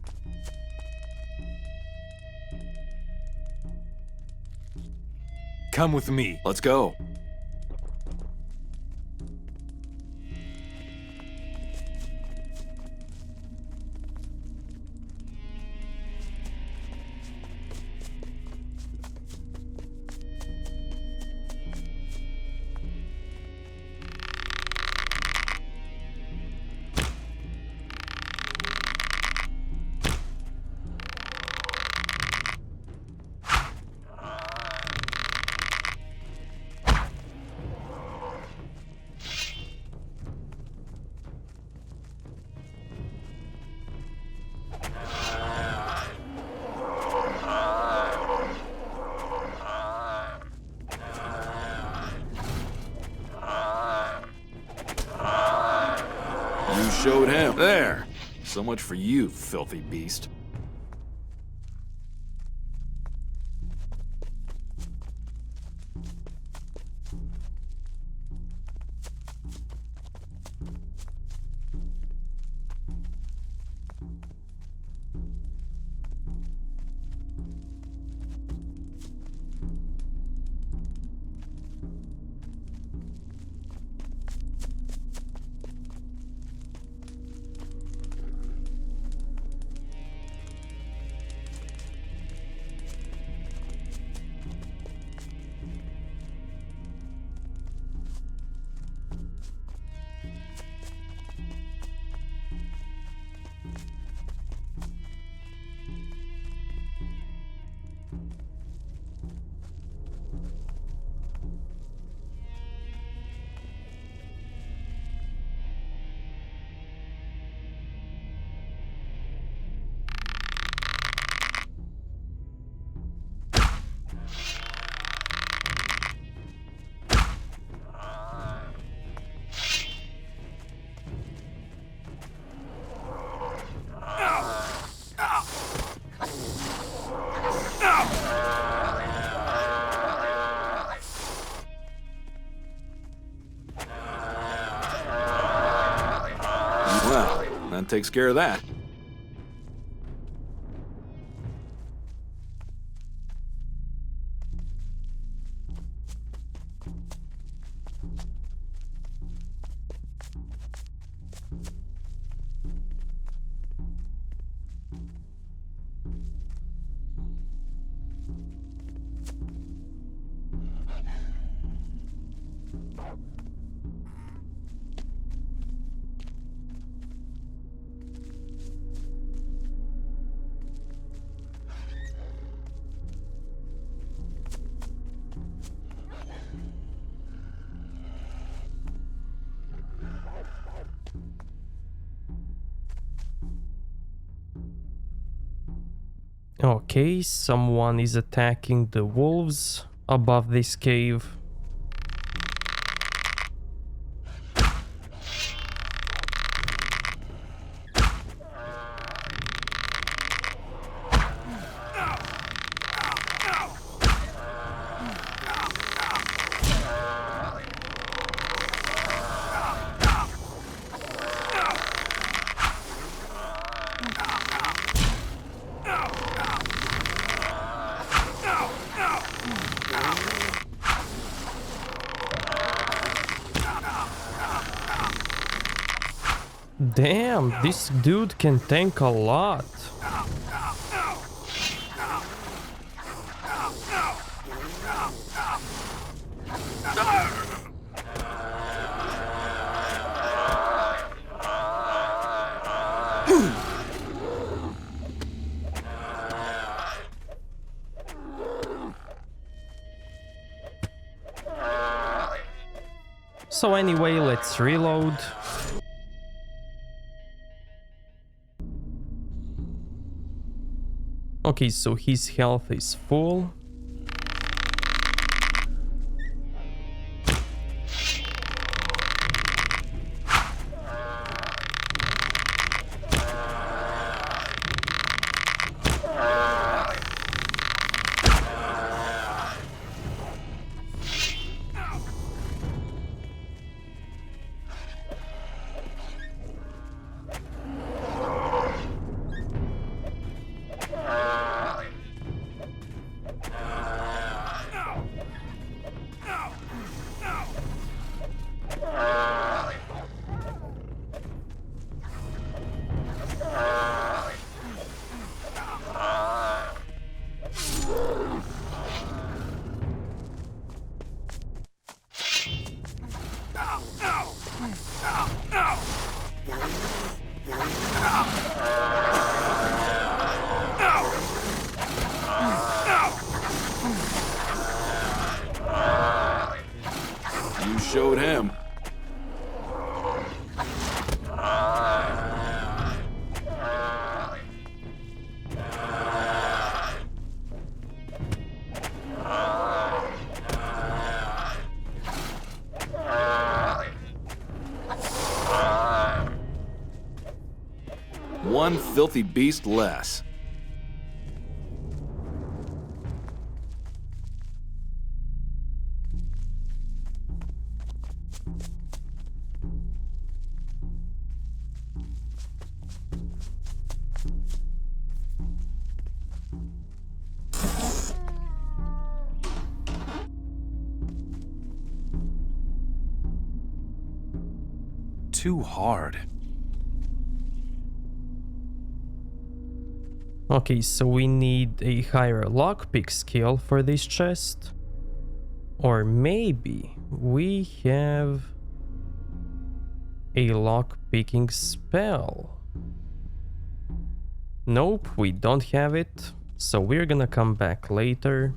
Come with me. Let's go. Showed him. There. So much for you, filthy beast. Well, that takes care of that. Okay, someone is attacking the wolves above this cave. Damn, this dude can tank a lot. So anyway, let's reload. Okay, so his health is full. You showed him. One filthy beast less. Too hard. Okay, so we need a higher lockpick skill for this chest. Or maybe we have a lockpicking spell. Nope, we don't have it, so we're gonna come back later.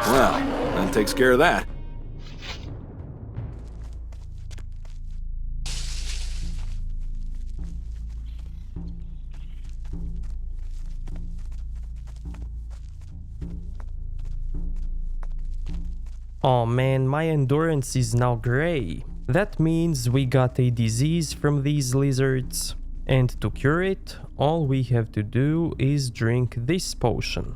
Well, that takes care of that. Oh man, my endurance is now gray. That means we got a disease from these lizards. And to cure it, all we have to do is drink this potion.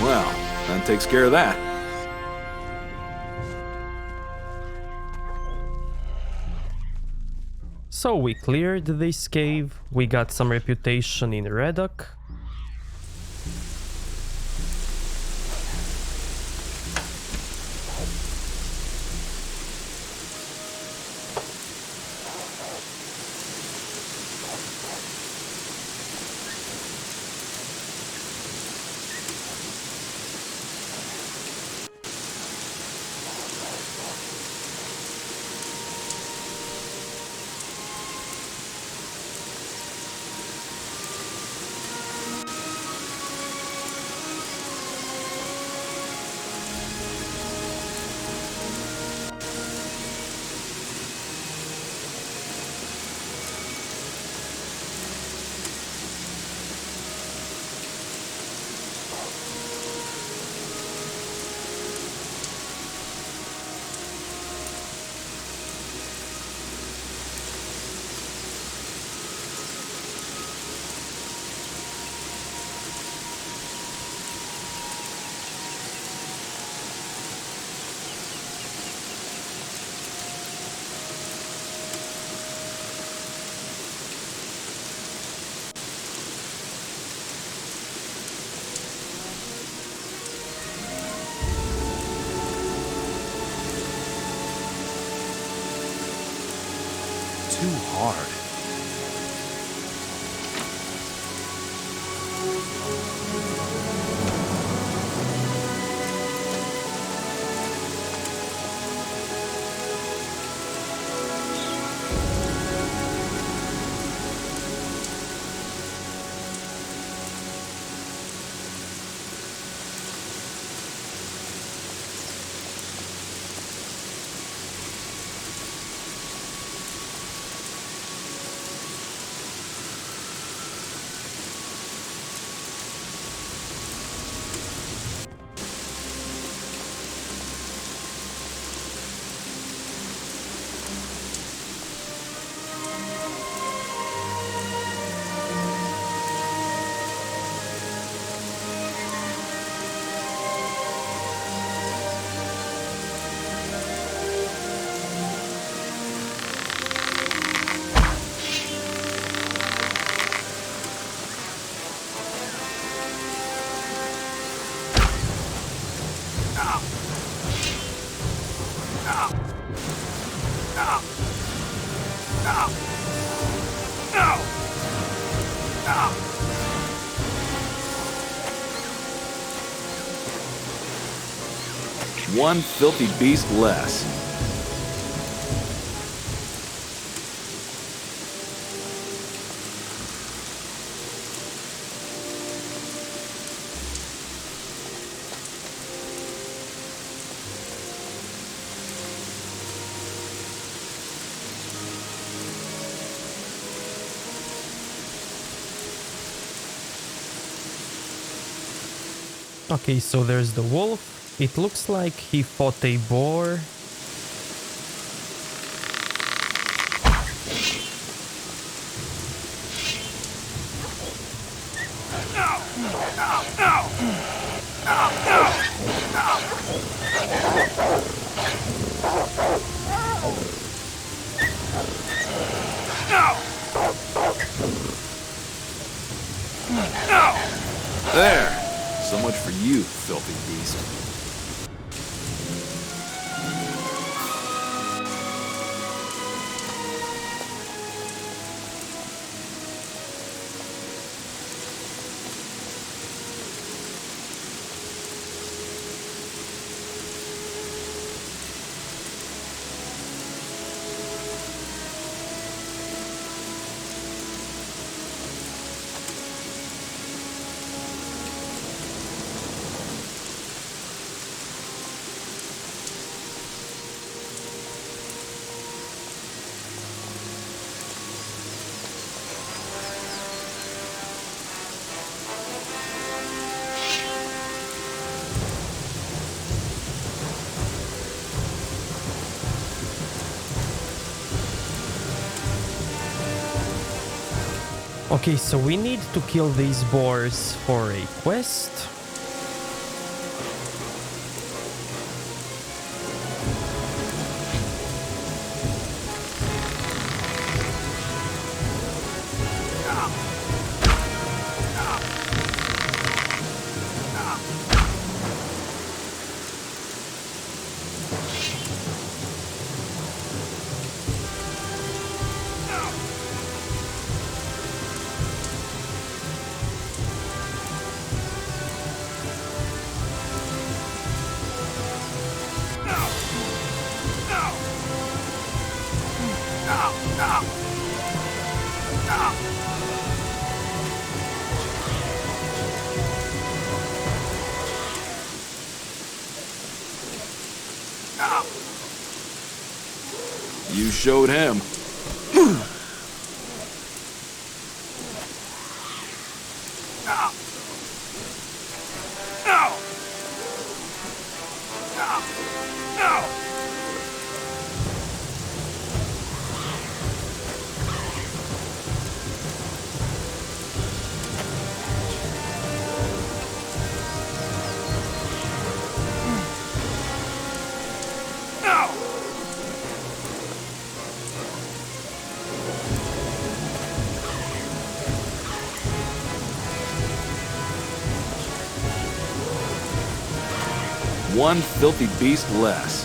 Well, that takes care of that. So we cleared this cave, we got some reputation in Redok. Too hard. One filthy beast less. Okay, so there's the wolf. It looks like he fought a boar. There! So much for you, filthy beast. Okay, so we need to kill these boars for a quest. You showed him. One filthy beast less.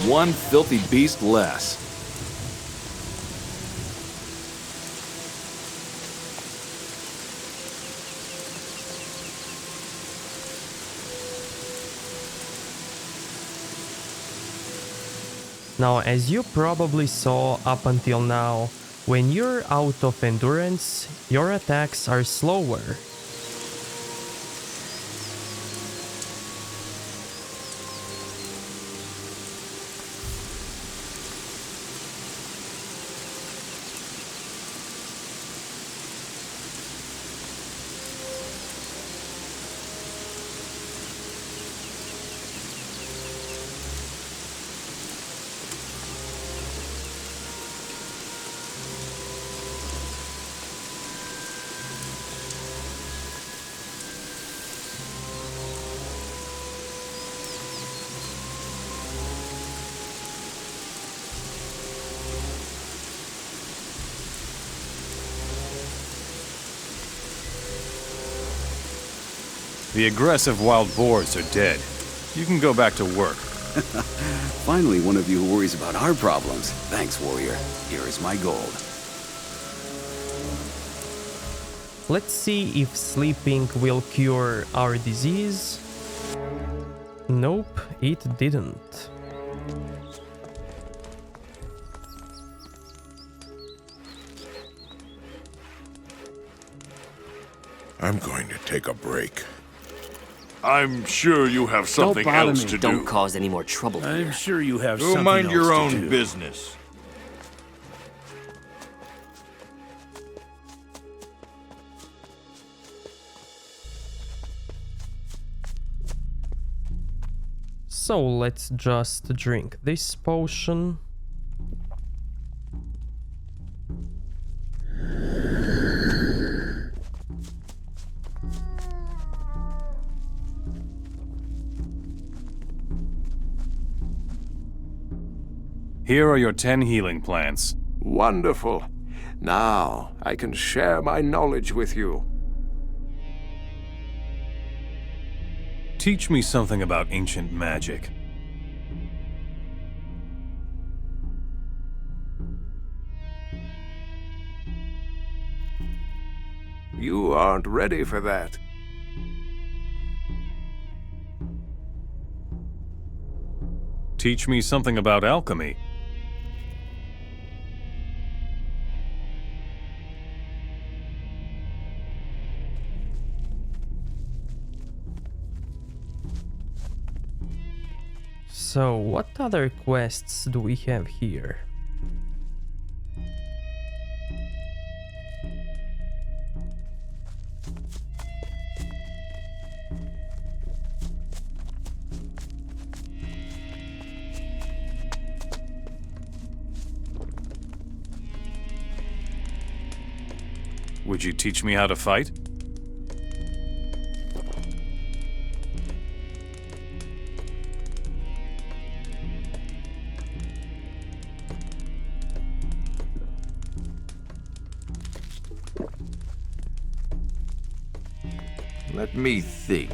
One filthy beast less. Now, as you probably saw up until now, when you're out of endurance, your attacks are slower. The aggressive wild boars are dead. You can go back to work. Finally, one of you who worries about our problems. Thanks, warrior. Here is my gold. Let's see if sleeping will cure our disease. Nope, it didn't. I'm going to take a break. I'm sure you have something else to do. Don't cause any more trouble here. I'm sure you have Go something mind else your to own do. business. So let's just drink this potion. Here are your 10 healing plants. Wonderful. Now I can share my knowledge with you. Teach me something about ancient magic. You aren't ready for that. Teach me something about alchemy. So, what other quests do we have here? Would you teach me how to fight? Let me think.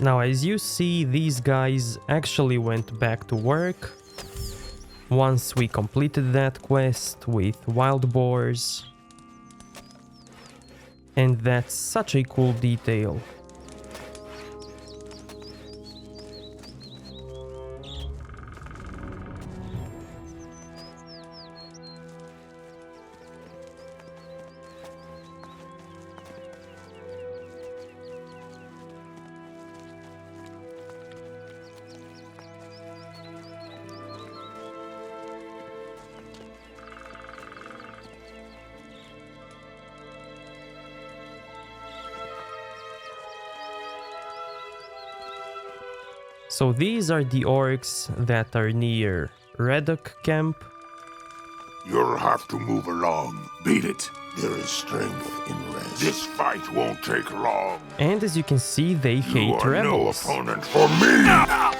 Now, as you see, these guys actually went back to work once we completed that quest with wild boars. And that's such a cool detail. So these are the orcs that are near Redok camp. You'll have to move along. Beat it. There is strength in rest. This fight won't take long. And as you can see, they hate You are rebels. no opponent for me!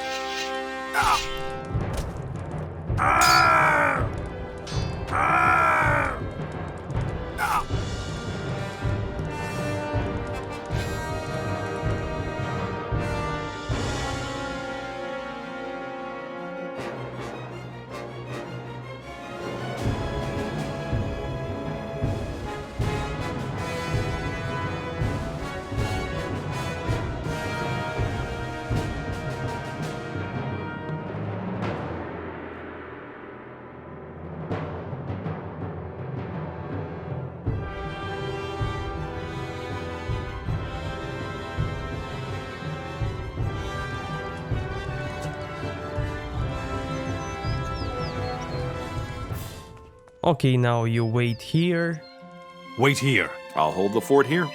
Okay, now you wait here. Wait here. I'll hold the fort here.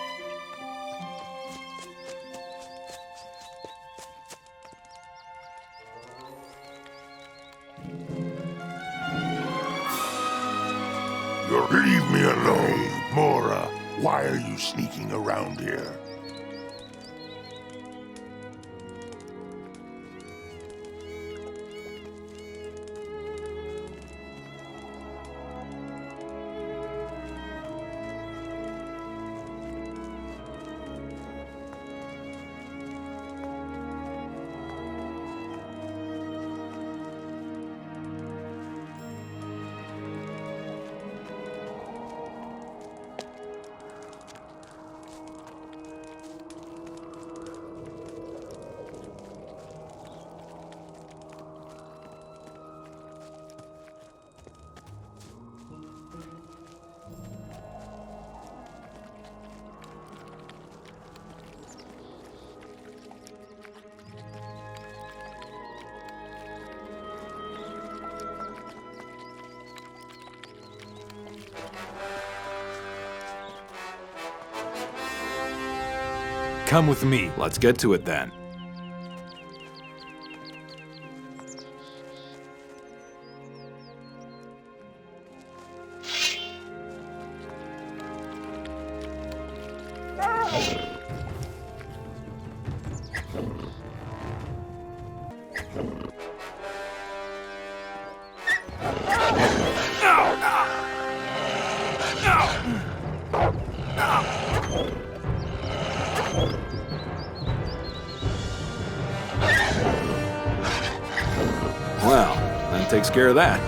Leave me alone, Mora. Why are you sneaking around here? Come with me. Let's get to it then. Well, that takes care of that.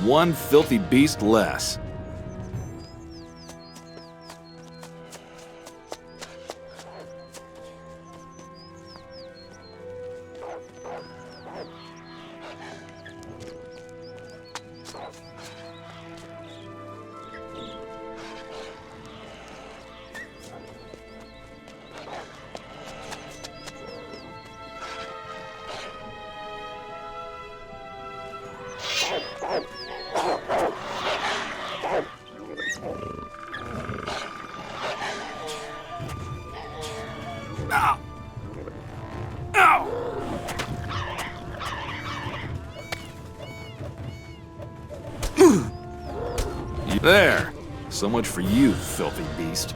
One filthy beast less. There! So much for you, filthy beast.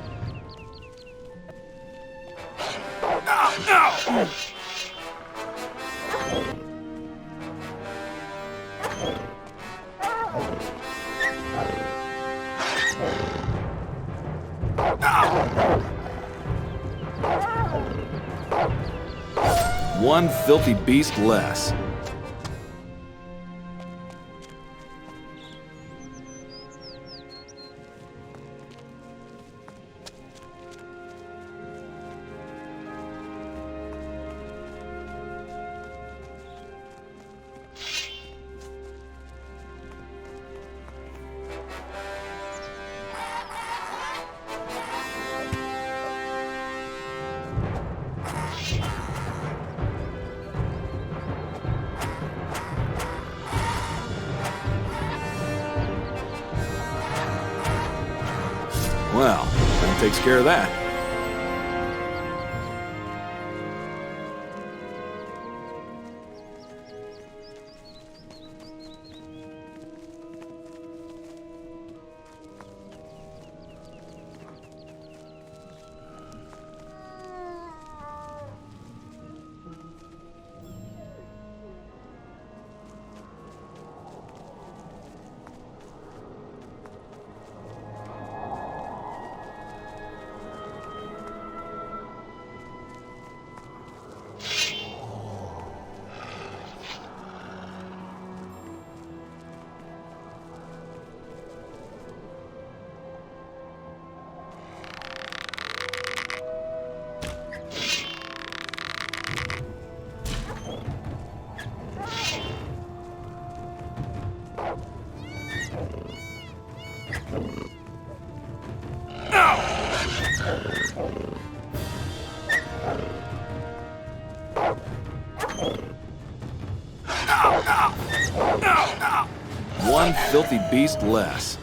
One filthy beast less. Well, that takes care of that. One filthy beast less.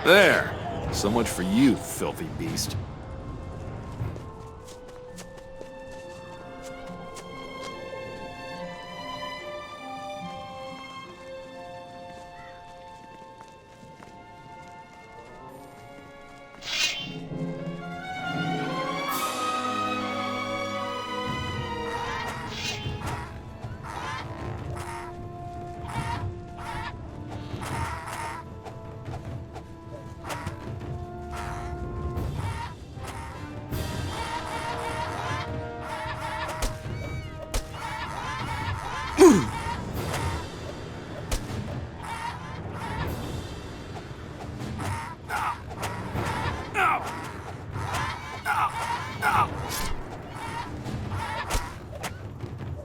There! So much for you, filthy beast.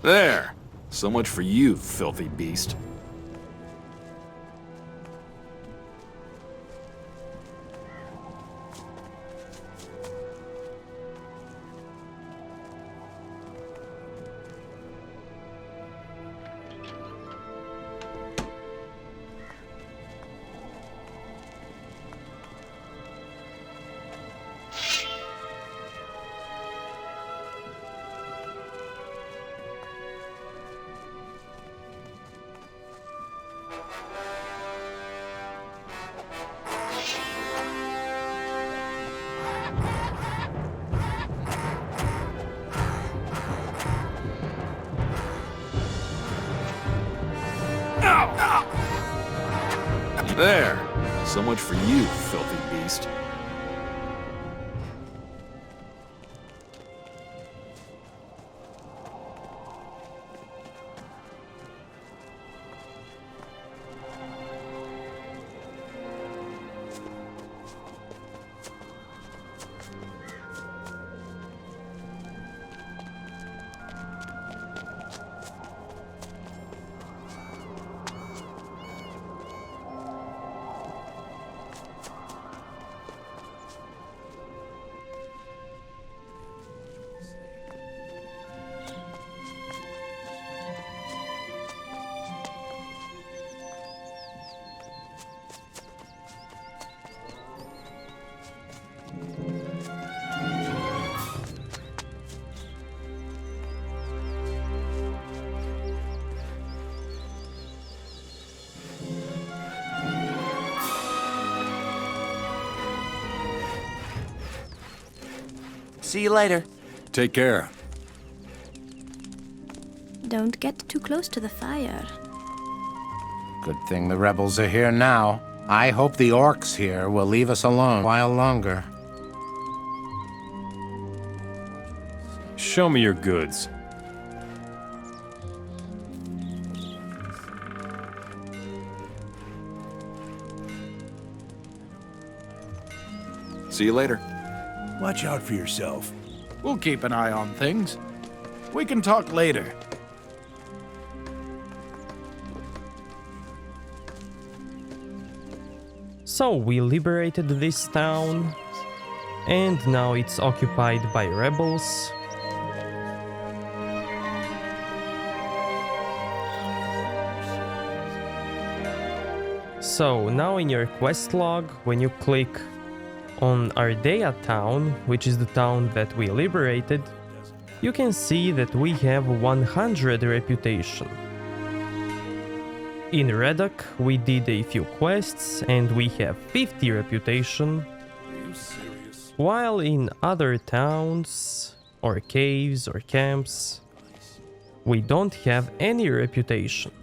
There! So much for you, filthy beast. There! So much for you, filthy beast. See you later. Take care. Don't get too close to the fire. Good thing the rebels are here now. I hope the orcs here will leave us alone a while longer. Show me your goods. See you later. Watch out for yourself. We'll keep an eye on things. We can talk later. So we liberated this town, and now it's occupied by rebels. So now in your quest log, when you click on Ardea town, which is the town that we liberated, you can see that we have 100 reputation. In Redok we did a few quests and we have 50 reputation, while in other towns or caves or camps we don't have any reputation.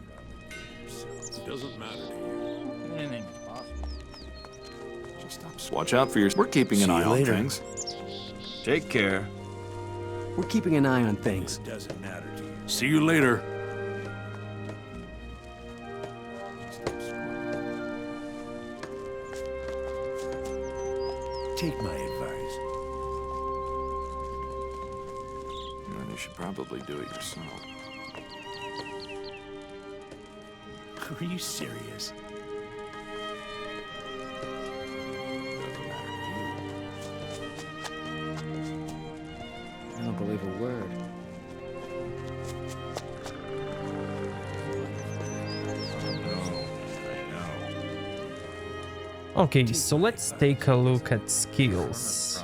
Doesn't matter. Watch out for your... We're keeping an eye on things. Take care. We're keeping an eye on things. Doesn't matter to you. See you later. Take my advice. Well, you should probably do it yourself. Are you serious? I don't believe a word. Okay, so let's take a look at skills.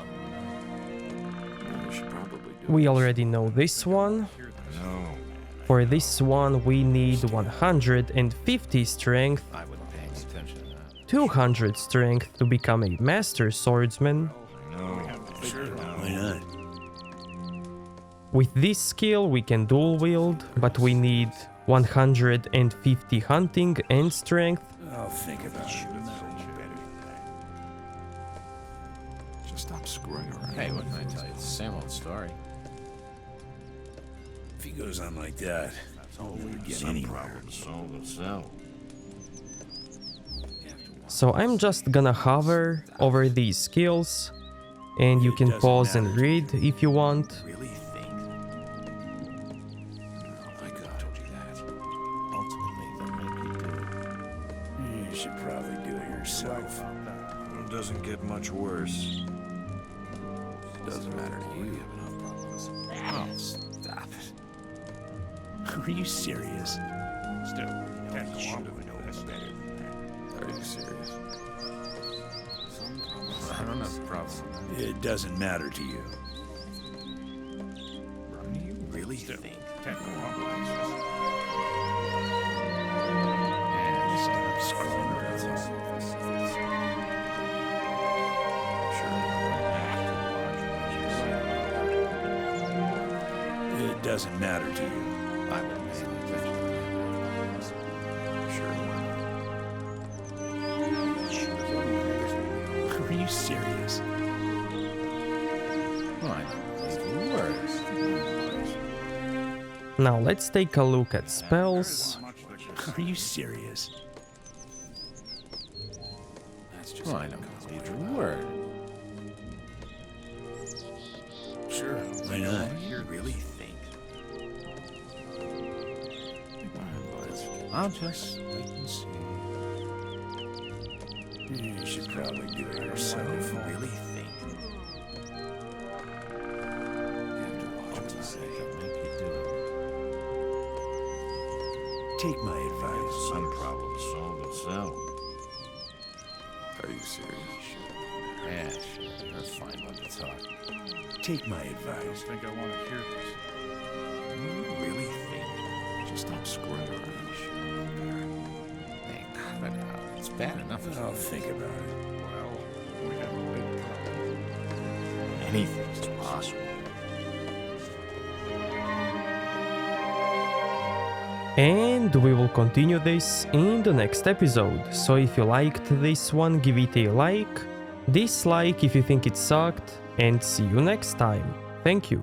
We already know this one. For this one we need 150 strength, 200 strength to become a master swordsman. Why not? With this skill we can dual wield, but we need 150 hunting and strength. I'll think about it. Just stop screwing around. Hey, what can I tell you? It's the same old story. If he goes on like that, we'll never get anywhere. So I'm just gonna hover over these skills, and you can pause and read if you want. You should probably do it yourself. It doesn't get much worse. Doesn't matter to you. Oh, stop it. Are you serious? Still, can't go on to the notice better. Are you serious? I don't have a problem. It doesn't matter to you. Do you really think? Can't go on like this. And stop screwing around. It doesn't matter to you. I wouldn't pay any attention. Sure. Are you serious? Well, I don't believe your words. Now let's take a look at spells. Are you serious? Well, I don't believe your word. Sure. Why not? You really think? I'll just wait and see. You should probably do it yourself. You really think? Take my advice. Some problems solve themselves. Are you serious? Yeah, sure. That's fine when you talk. Take my advice. I think I want to hear this. You really think? Just stop screwing around. Hey, cut it out. It's bad enough. I'll think about it. Well, we have a big problem. Anything's possible. And we will continue this in the next episode, so if you liked this one, give it a like, dislike if you think it sucked, and see you next time. Thank you.